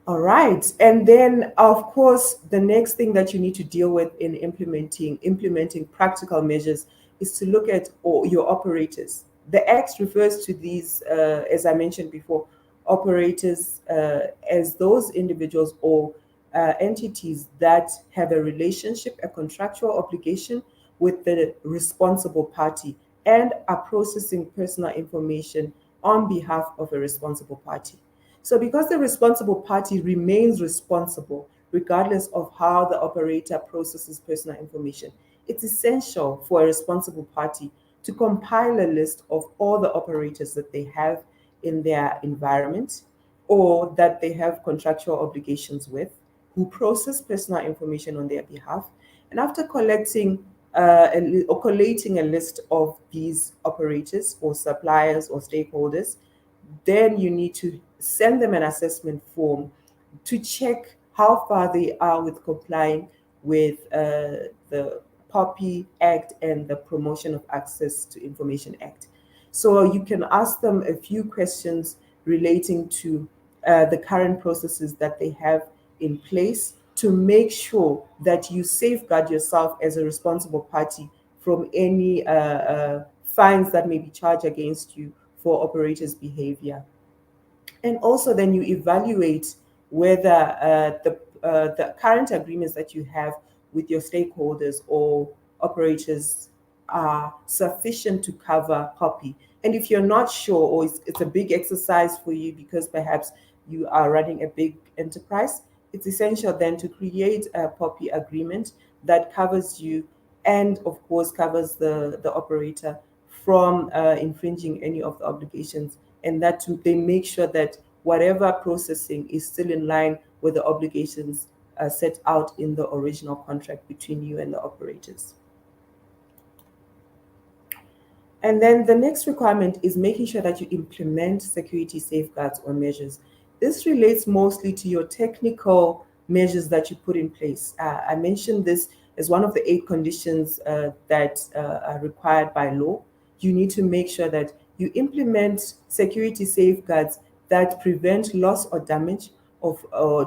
All right, and then of course, the next thing that you need to deal with in implementing practical measures is to look at your operators. The Act refers to these, as I mentioned before, operators as those individuals or entities that have a relationship, a contractual obligation with the responsible party and are processing personal information on behalf of a responsible party. So because the responsible party remains responsible regardless of how the operator processes personal information, it's essential for a responsible party to compile a list of all the operators that they have in their environment or that they have contractual obligations with, who process personal information on their behalf. And after collating a list of these operators or suppliers or stakeholders, then you need to send them an assessment form to check how far they are with complying with the POPI Act and the Promotion of Access to Information Act. So you can ask them a few questions relating to the current processes that they have in place to make sure that you safeguard yourself as a responsible party from any fines that may be charged against you for operators' behavior. And also then you evaluate whether the current agreements that you have with your stakeholders or operators are sufficient to cover POPI. And if you're not sure, or it's a big exercise for you because perhaps you are running a big enterprise, it's essential then to create a POPI agreement that covers you and of course covers the operator from infringing any of the obligations, and that they make sure that whatever processing is still in line with the obligations set out in the original contract between you and the operators. And then the next requirement is making sure that you implement security safeguards or measures. This relates mostly to your technical measures that you put in place. I mentioned this as one of the 8 conditions that are required by law. you need to make sure that you implement security safeguards that prevent loss or damage of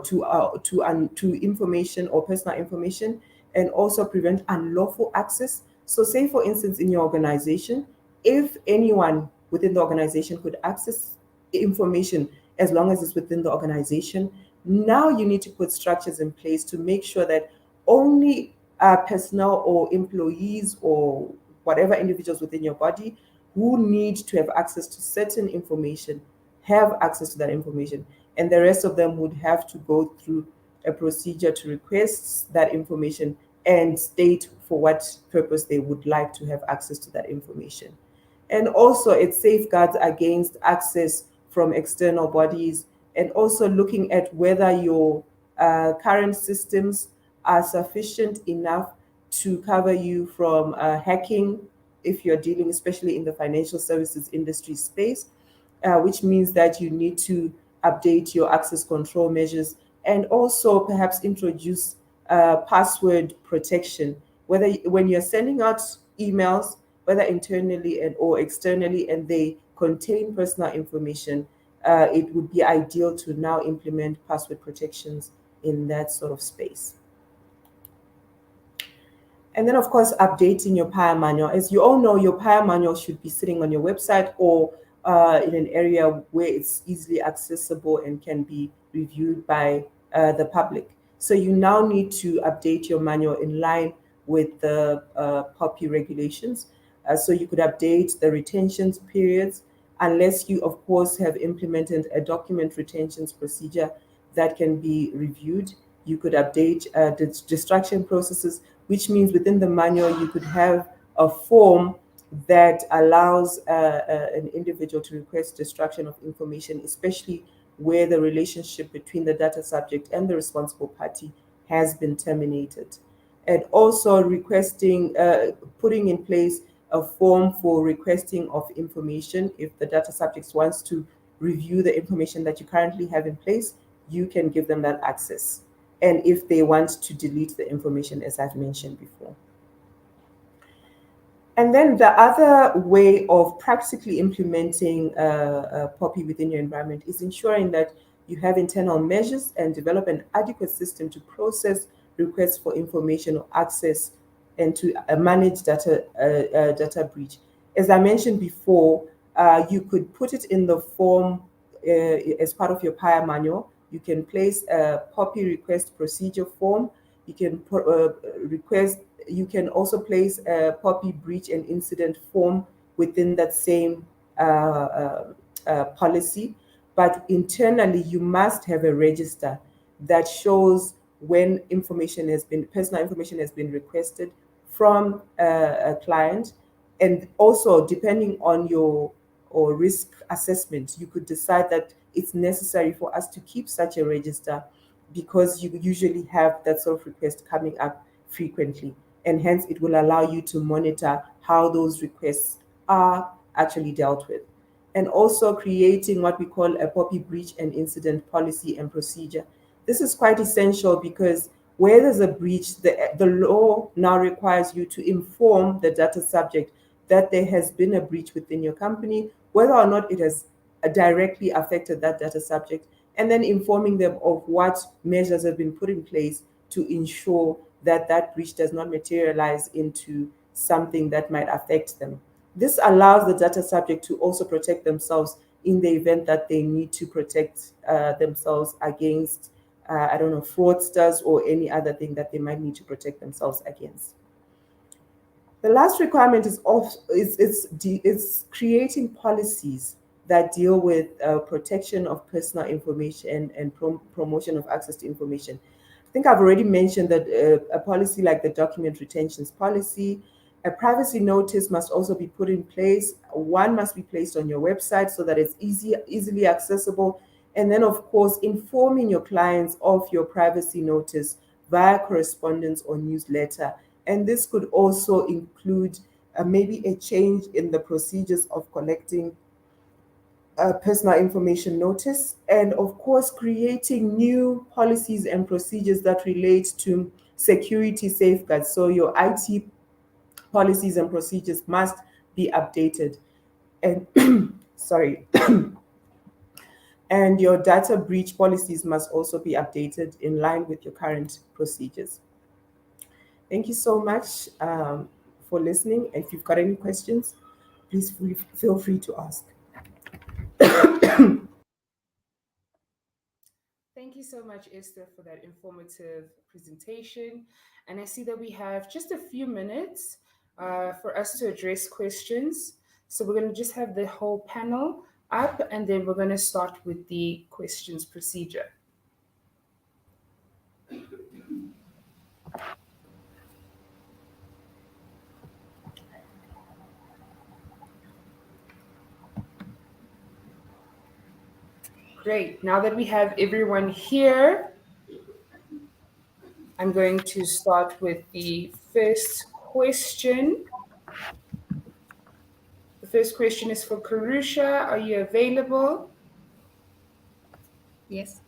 to information or personal information, and also prevent unlawful access. So say, for instance, in your organization, if anyone within the organization could access information as long as it's within the organization, now you need to put structures in place to make sure that only personnel or employees or whatever individuals within your body who need to have access to certain information have access to that information, and the rest of them would have to go through a procedure to request that information and state for what purpose they would like to have access to that information. And also it safeguards against access from external bodies, and also looking at whether your current systems are sufficient enough to cover you from hacking if you're dealing, especially in the financial services industry space, which means that you need to update your access control measures, and also perhaps introduce password protection, whether when you're sending out emails, whether internally and or externally, and they contain personal information, it would be ideal to now implement password protections in that sort of space. And then, of course, updating your PIA manual. As you all know, your PIA manual should be sitting on your website or in an area where it's easily accessible and can be reviewed by the public. So you now need to update your manual in line with the POPI regulations. So you could update the retention periods, unless you, of course, have implemented a document retentions procedure that can be reviewed. You could update the destruction processes, which means within the manual you could have a form that allows an individual to request destruction of information, especially where the relationship between the data subject and the responsible party has been terminated. And also requesting, putting in place a form for requesting of information. If the data subject wants to review the information that you currently have in place, you can give them that access. And if they want to delete the information, as I've mentioned before. And then the other way of practically implementing POPI within your environment is ensuring that you have internal measures and develop an adequate system to process requests for information or access, and to manage data breach. As I mentioned before, you could put it in the form as part of your PIA manual. You can place a POPI request procedure form. You can request. You can also place a POPI breach and incident form within that same policy. But internally, you must have a register that shows when information has been, personal information has been requested from a client. And also, depending on your risk assessment, you could decide that it's necessary for us to keep such a register, because you usually have that sort of request coming up frequently, and hence it will allow you to monitor how those requests are actually dealt with. And also creating what we call a POPI breach and incident policy and procedure. This is quite essential because where there's a breach, the law now requires you to inform the data subject that there has been a breach within your company, whether or not it has directly affected that data subject, and then informing them of what measures have been put in place to ensure that that breach does not materialize into something that might affect them. This allows the data subject to also protect themselves in the event that they need to protect themselves against, fraudsters or any other thing that they might need to protect themselves against. The last requirement is creating policies that deal with protection of personal information and promotion of access to information. I think I've already mentioned that a policy like the document retentions policy, a privacy notice must also be put in place. One must be placed on your website so that it's easily accessible. And then, of course, informing your clients of your privacy notice via correspondence or newsletter. And this could also include maybe a change in the procedures of collecting personal information notice, and of course creating new policies and procedures that relate to security safeguards. So your IT policies and procedures must be updated. And sorry. And your data breach policies must also be updated in line with your current procedures. Thank you so much for listening. If you've got any questions, please feel free to ask. Thank you so much, Esther, for that informative presentation. And I see that we have just a few minutes for us to address questions. So we're going to just have the whole panel up, and then we're going to start with the questions procedure. Great. Now that we have everyone here, I'm going to start with the first question. The first question is for Karusha. Are you available? Yes.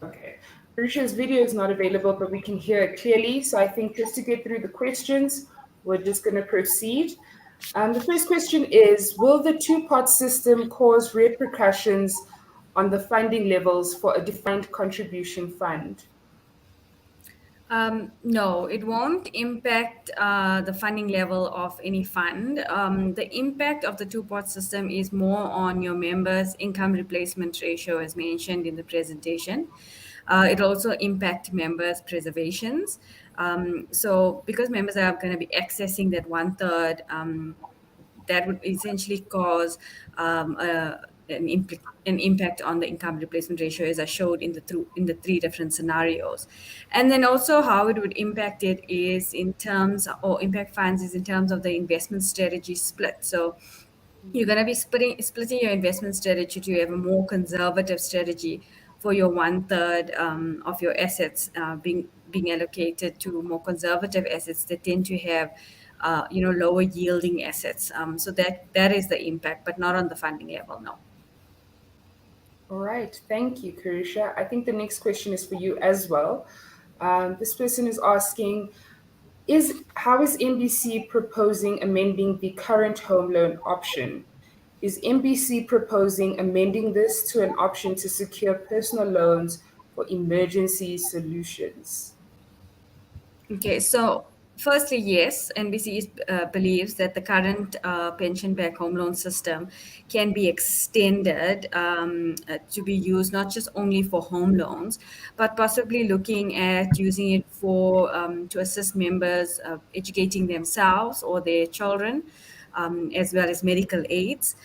Okay. Karusha's video is not available, but we can hear it clearly. So I think just to get through the questions, we're just going to proceed. The first question is, will the two-part system cause repercussions on the funding levels for a defined contribution fund? No, it won't impact the funding level of any fund. The impact of the two-part system is more on your members' income replacement ratio, as mentioned in the presentation. It'll also impact members' preservations. So because members are going to be accessing that 1/3, that would essentially cause an impact on the income replacement ratio, as I showed in the three different scenarios. And then also how it would impact it is in terms, or impact funds is in terms of the investment strategy split. So you're going to be splitting your investment strategy to have a more conservative strategy for your 1/3 of your assets being allocated to more conservative assets that tend to have lower yielding assets. So that is the impact, but not on the funding level, no. All right, thank you, Karusha. I think the next question is for you as well. This person is asking, how is NBC proposing amending the current home loan option? Is NBC proposing amending this to an option to secure personal loans for emergency solutions? Okay, so firstly, yes, NBC believes that the current pension-backed home loan system can be extended to be used not just only for home loans, but possibly looking at using it for to assist members educating themselves or their children, as well as medical aids.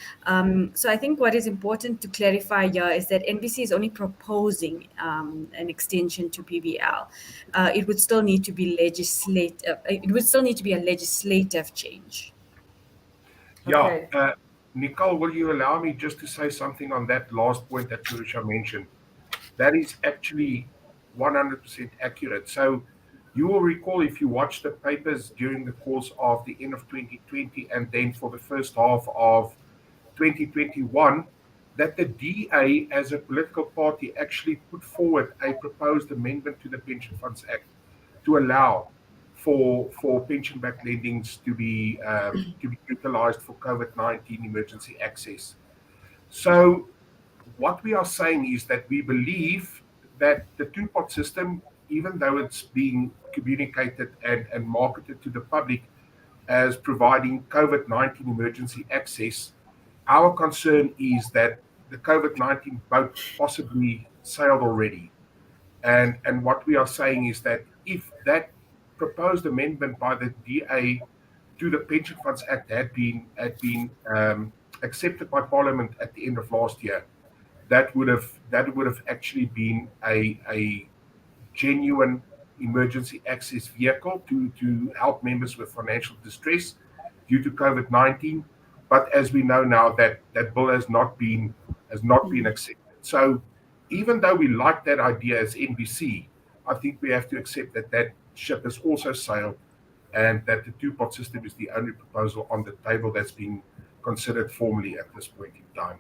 So I think what is important to clarify here is that NBC is only proposing an extension to PBL. It would still need to be legislative. It would still need to be a legislative change. Okay. Yeah, Nicole, will you allow me just to say something on that last point that Karusha mentioned? That is actually 100% accurate. So you will recall, if you watch the papers during the course of the end of 2020 and then for the first half of 2021, that the DA as a political party actually put forward a proposed amendment to the Pension Funds Act to allow for pension-backed lendings to be utilized for COVID-19 emergency access. So what we are saying is that we believe that the two-part system, even though it's being communicated and marketed to the public as providing COVID-19 emergency access, our concern is that the COVID-19 boat possibly sailed already. And what we are saying is that if that proposed amendment by the DA to the Pension Funds Act had been accepted by Parliament at the end of last year, that would have actually been a genuine emergency access vehicle to help members with financial distress due to COVID-19. But as we know now, that bill has not been accepted. So even though we like that idea as NBC, I think we have to accept that ship has also sailed, and that the two-part system is the only proposal on the table that's being considered formally at this point in time.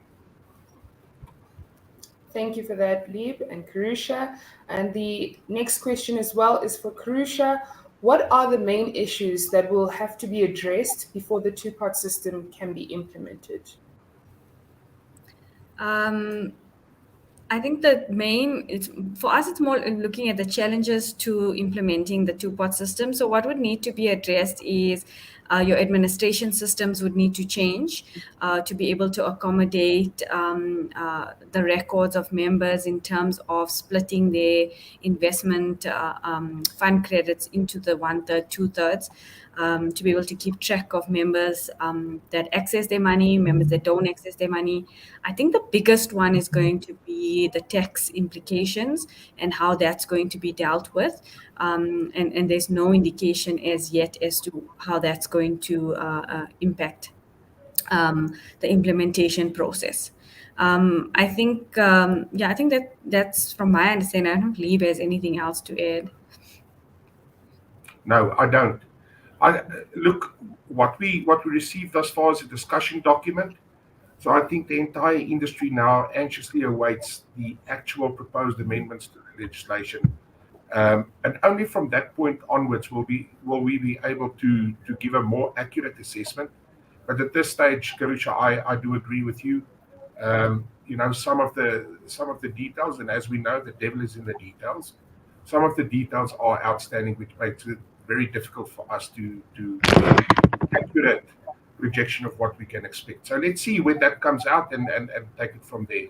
Thank you for that, Lieb and Karusha. And the next question as well is for Karusha. what are the main issues that will have to be addressed before the two-part system can be implemented? I think for us, it's more looking at the challenges to implementing the two-part system. So what would need to be addressed is your administration systems would need to change to be able to accommodate the records of members in terms of splitting their investment fund credits into the 1/3, 2/3. To be able to keep track of members that access their money, members that don't access their money. I think the biggest one is going to be the tax implications and how that's going to be dealt with. And there's no indication as yet as to how that's going to impact the implementation process. I think that's from my understanding. I don't believe there's anything else to add. No, I don't. Look, what we received thus far is a discussion document. So I think the entire industry now anxiously awaits the actual proposed amendments to the legislation. And only from that point onwards will we be able to give a more accurate assessment. But at this stage, Karusha, I do agree with you. Some of the details, and as we know, the devil is in the details. Some of the details are outstanding, which makes it very difficult for us to accurate projection of what we can expect. So let's see when that comes out and take it from there.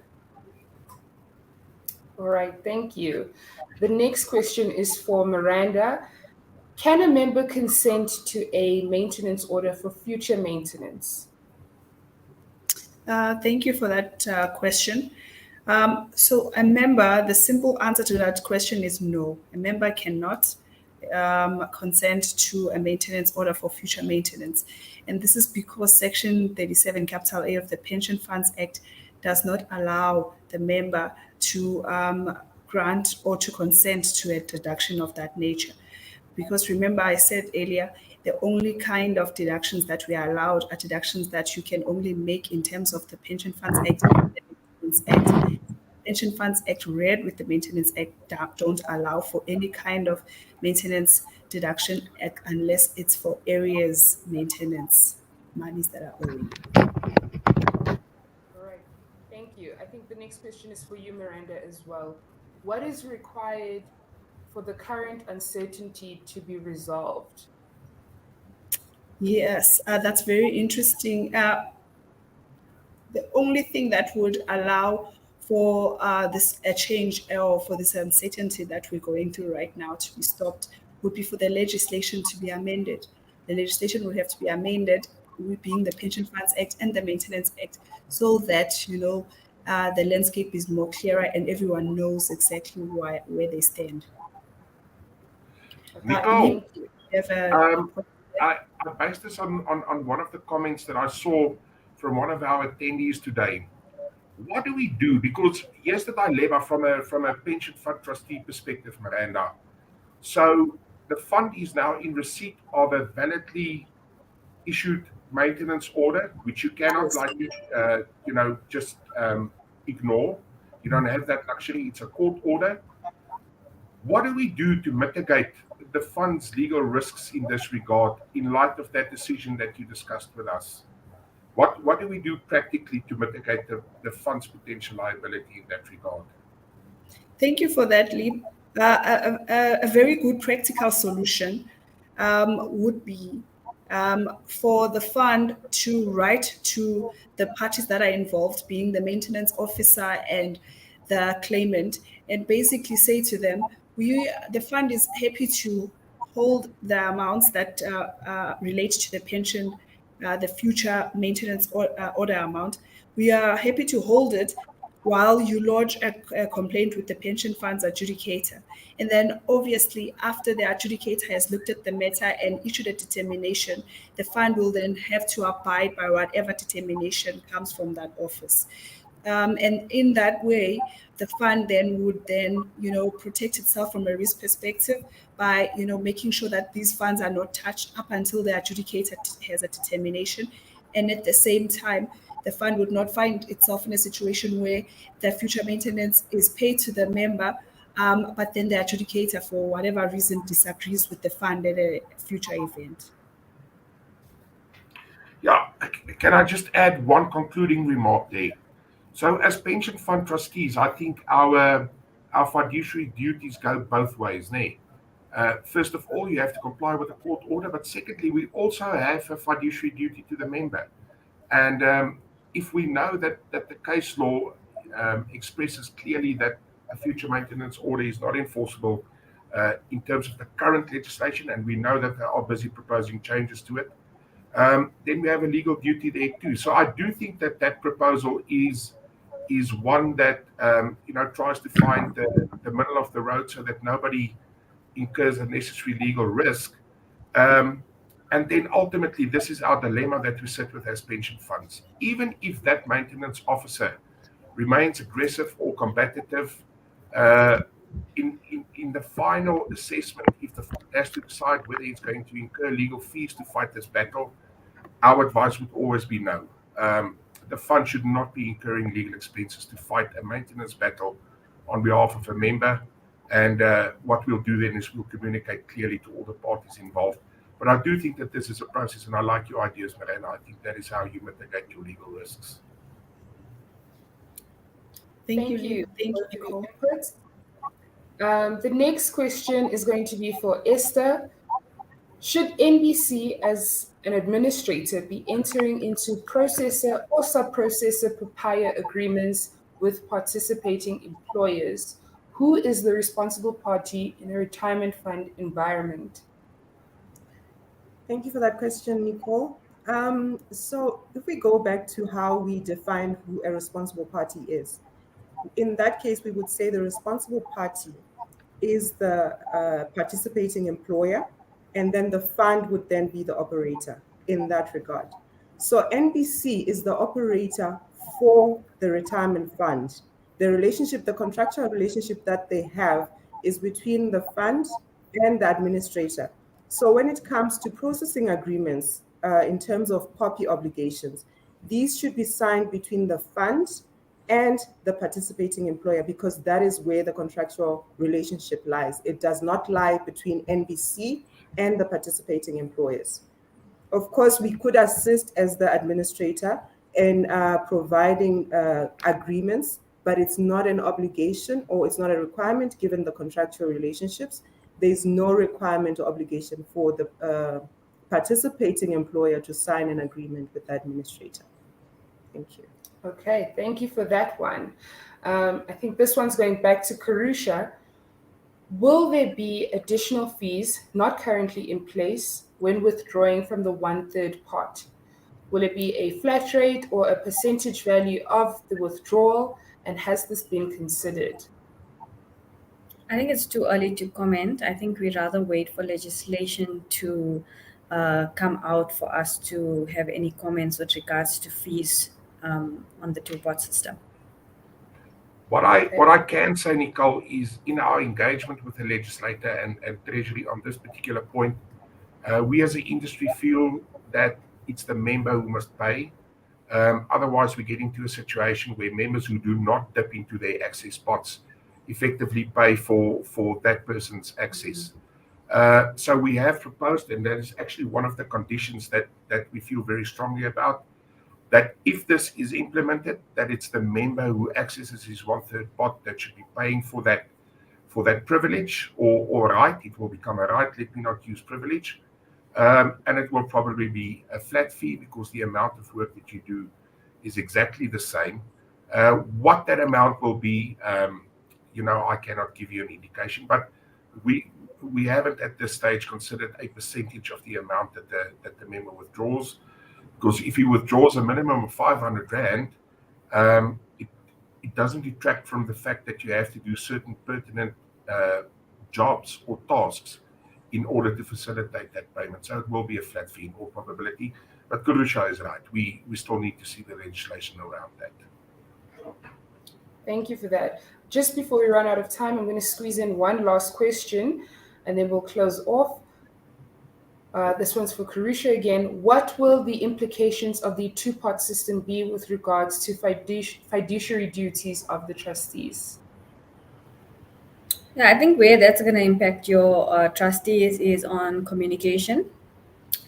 All right, thank you. The next question is for Miranda. Can a member consent to a maintenance order for future maintenance? Thank you for that question. So a member, the simple answer to that question is no. A member cannot consent to a maintenance order for future maintenance. And this is because Section 37, capital A of the Pension Funds Act does not allow the member to grant or to consent to a deduction of that nature. Because remember, I said earlier, the only kind of deductions that we are allowed are deductions that you can only make in terms of the Pension Funds Act and the Maintenance Act. Pension Funds Act read with the Maintenance Act don't allow for any kind of maintenance deduction unless it's for areas maintenance monies that are owing. All right, thank you. I think the next question is for you, Miranda, as well. What is required for the current uncertainty to be resolved? Yes, that's very interesting. The only thing that would allow for a change or for this uncertainty that we're going through right now to be stopped would be for the legislation to be amended. The legislation would have to be amended, being the Pension Funds Act and the Maintenance Act, so that the landscape is more clearer and everyone knows exactly where they stand. Nicole, I based this on one of the comments that I saw from one of our attendees today. What do we do? Because here's the dilemma from a pension fund trustee perspective, Miranda. So the fund is now in receipt of a validly issued maintenance order, which you cannot just ignore. You don't have that luxury. It's a court order. What do we do to mitigate the fund's legal risks in this regard in light of that decision that you discussed with us? What do we do practically to mitigate the fund's potential liability in that regard? Thank you for that, Lee. A very good practical solution would be for the fund to write to the parties that are involved, being the maintenance officer and the claimant, and basically say to them, the fund is happy to hold the amounts that relate to the pension, the future maintenance order amount. We are happy to hold it while you lodge a complaint with the pension funds adjudicator. And then obviously after the adjudicator has looked at the matter and issued a determination, the fund will then have to abide by whatever determination comes from that office. And in that way, the fund would protect itself from a risk perspective by, making sure that these funds are not touched up until the adjudicator has a determination. And at the same time, the fund would not find itself in a situation where the future maintenance is paid to the member but then the adjudicator, for whatever reason, disagrees with the fund at a future event. Yeah, can I just add one concluding remark there? So, as pension fund trustees, I think our fiduciary duties go both ways. First of all, you have to comply with the court order, but secondly, we also have a fiduciary duty to the member. And if we know that the case law expresses clearly that a future maintenance order is not enforceable in terms of the current legislation, and we know that they are busy proposing changes to it, then we have a legal duty there too. So I do think that that proposal is one that tries to find the middle of the road so that nobody incurs unnecessary legal risk. And then ultimately, this is our dilemma that we sit with as pension funds. Even if that maintenance officer remains aggressive or combative, in the final assessment, if the fund has to decide whether it's going to incur legal fees to fight this battle, our advice would always be no. The fund should not be incurring legal expenses to fight a maintenance battle on behalf of a member. And what we'll do then is we'll communicate clearly to all the parties involved. But I do think that this is a process, and I like your ideas, Miranda. I think that is how you mitigate your legal risks. Thank you. Thank you for your input. The next question is going to be for Esther. Should NBC, as an administrator, be entering into processor or sub-processor papaya agreements with participating employers? Who is the responsible party in a retirement fund environment? Thank you for that question, Nicole. So if we go back to how we define who a responsible party is, in that case, we would say the responsible party is the participating employer, and then the fund would then be the operator in that regard. So NBC is the operator for the retirement fund. The relationship, the contractual relationship that they have is between the fund and the administrator. So when it comes to processing agreements in terms of POPI obligations, these should be signed between the fund and the participating employer, because that is where the contractual relationship lies. It does not lie between NBC and the participating employers. Of course, we could assist as the administrator in providing agreements, but it's not an obligation or it's not a requirement given the contractual relationships. There's no requirement or obligation for the participating employer to sign an agreement with the administrator. Thank you. Okay, thank you for that one. I think this one's going back to Karusha. Will there be additional fees not currently in place when withdrawing from the 1/3 pot? Will it be a flat rate or a percentage value of the withdrawal? And has this been considered? I think it's too early to comment. I think we rather wait for legislation to come out for us to have any comments with regards to fees on the 2-pot system. What I can say, Nicole, is in our engagement with the legislator and Treasury on this particular point, we as an industry feel that it's the member who must pay. Otherwise, we get into a situation where members who do not dip into their access pots effectively pay for that person's access. So we have proposed, and that is actually one of the conditions that we feel very strongly about, that if this is implemented, that it's the member who accesses his 1/3 pot that should be paying for that privilege or right. It will become a right. Let me not use privilege. And it will probably be a flat fee because the amount of work that you do is exactly the same. What that amount will be, I cannot give you an indication, but we haven't at this stage considered a percentage of the amount that the member withdraws. Because if he withdraws a minimum of 500 Rand, it doesn't detract from the fact that you have to do certain pertinent jobs or tasks in order to facilitate that payment. So it will be a flat fee in all probability. But Karusha is right. We still need to see the legislation around that. Thank you for that. Just before we run out of time, I'm going to squeeze in one last question, and then we'll close off. This one's for Karusha again. What will the implications of the 2-pot system be with regards to fiduciary duties of the trustees? Yeah, I think where that's going to impact your trustees is on communication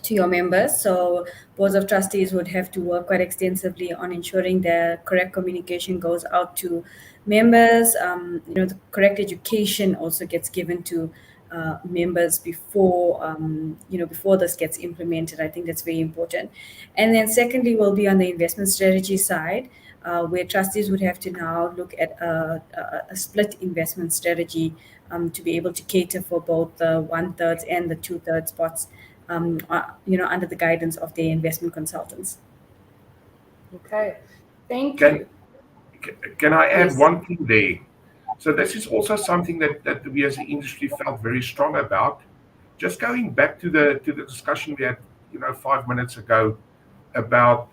to your members. So boards of trustees would have to work quite extensively on ensuring the correct communication goes out to members. The correct education also gets given to members before this gets implemented. I think that's very important. And then secondly, will be on the investment strategy side. Where trustees would have to now look at a split investment strategy to be able to cater for both the 1/3 and the 2/3 spots, under the guidance of their investment consultants. Okay, thank Can you. can I add Yes. one thing there? So this is also something that we as an industry felt very strong about. Just going back to the discussion we had, 5 minutes ago about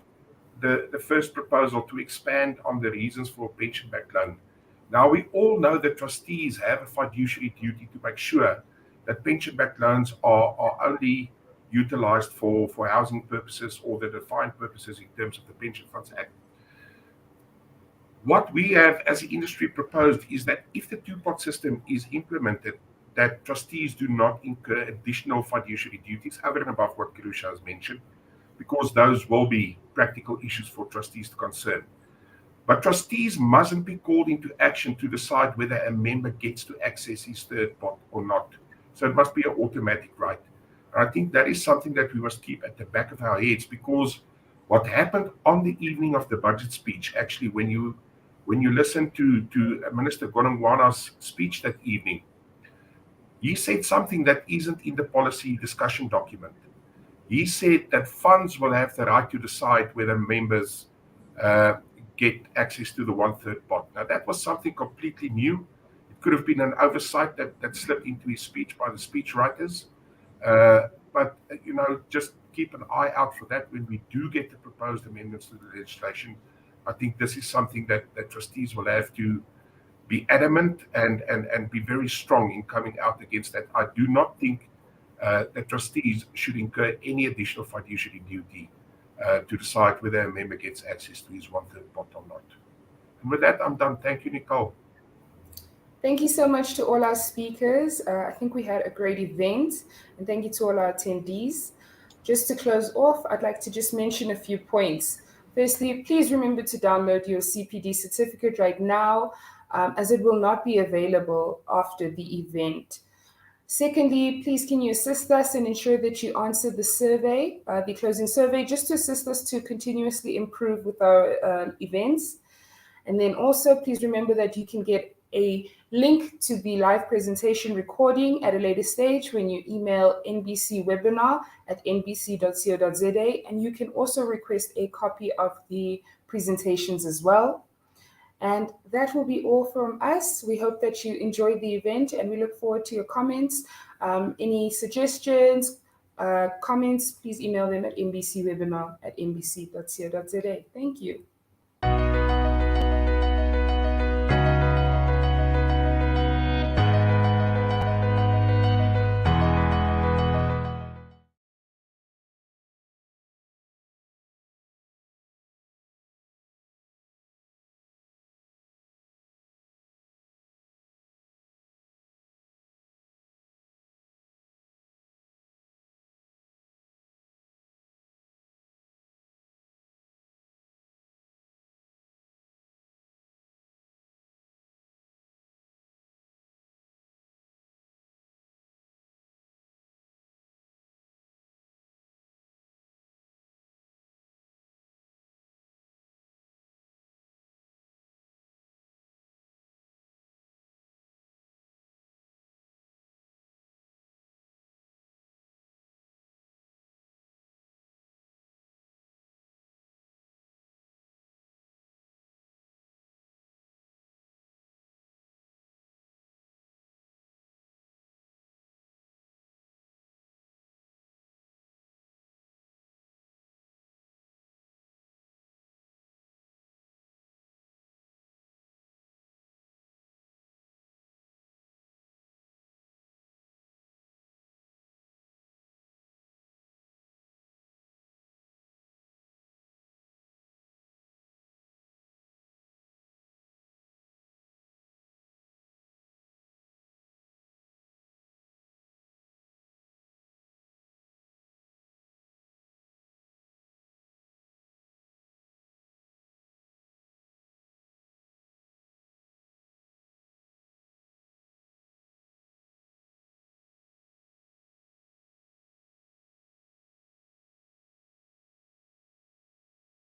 the first proposal to expand on the reasons for pension-backed loan. Now we all know that trustees have a fiduciary duty to make sure that pension-backed loans are only utilized for housing purposes or the defined purposes in terms of the Pension Funds Act. What we have as an industry proposed is that if the two-pot system is implemented, that trustees do not incur additional fiduciary duties over and above what Kirusha has mentioned, because those will be practical issues for trustees to concern. But trustees mustn't be called into action to decide whether a member gets to access his third pot or not. So it must be an automatic right. And I think that is something that we must keep at the back of our heads, because what happened on the evening of the budget speech, actually, when you listen to Minister Gonongwana's speech that evening, he said something that isn't in the policy discussion document. He said that funds will have the right to decide whether members get access to the 1/3 pot. Now, that was something completely new. It could have been an oversight that slipped into his speech by the speechwriters. But just keep an eye out for that when we do get the proposed amendments to the legislation. I think this is something that trustees will have to be adamant and be very strong in coming out against that. I do not think that trustees should incur any additional fiduciary duty to decide whether a member gets access to his 1/3 pot or not. And with that, I'm done. Thank you, Nicole. Thank you so much to all our speakers. I think we had a great event, and thank you to all our attendees. Just to close off, I'd like to just mention a few points. Firstly, please remember to download your CPD certificate right now, as it will not be available after the event. Secondly, please can you assist us and ensure that you answer the survey, the closing survey, just to assist us to continuously improve with our events. And then also, please remember that you can get a link to the live presentation recording at a later stage when you email nbcwebinar@nbc.co.za, and you can also request a copy of the presentations as well. And that will be all from us. We hope that you enjoyed the event, and we look forward to your comments. Any suggestions, comments, please email them at nbcwebinar@nbc.co.za. Thank you.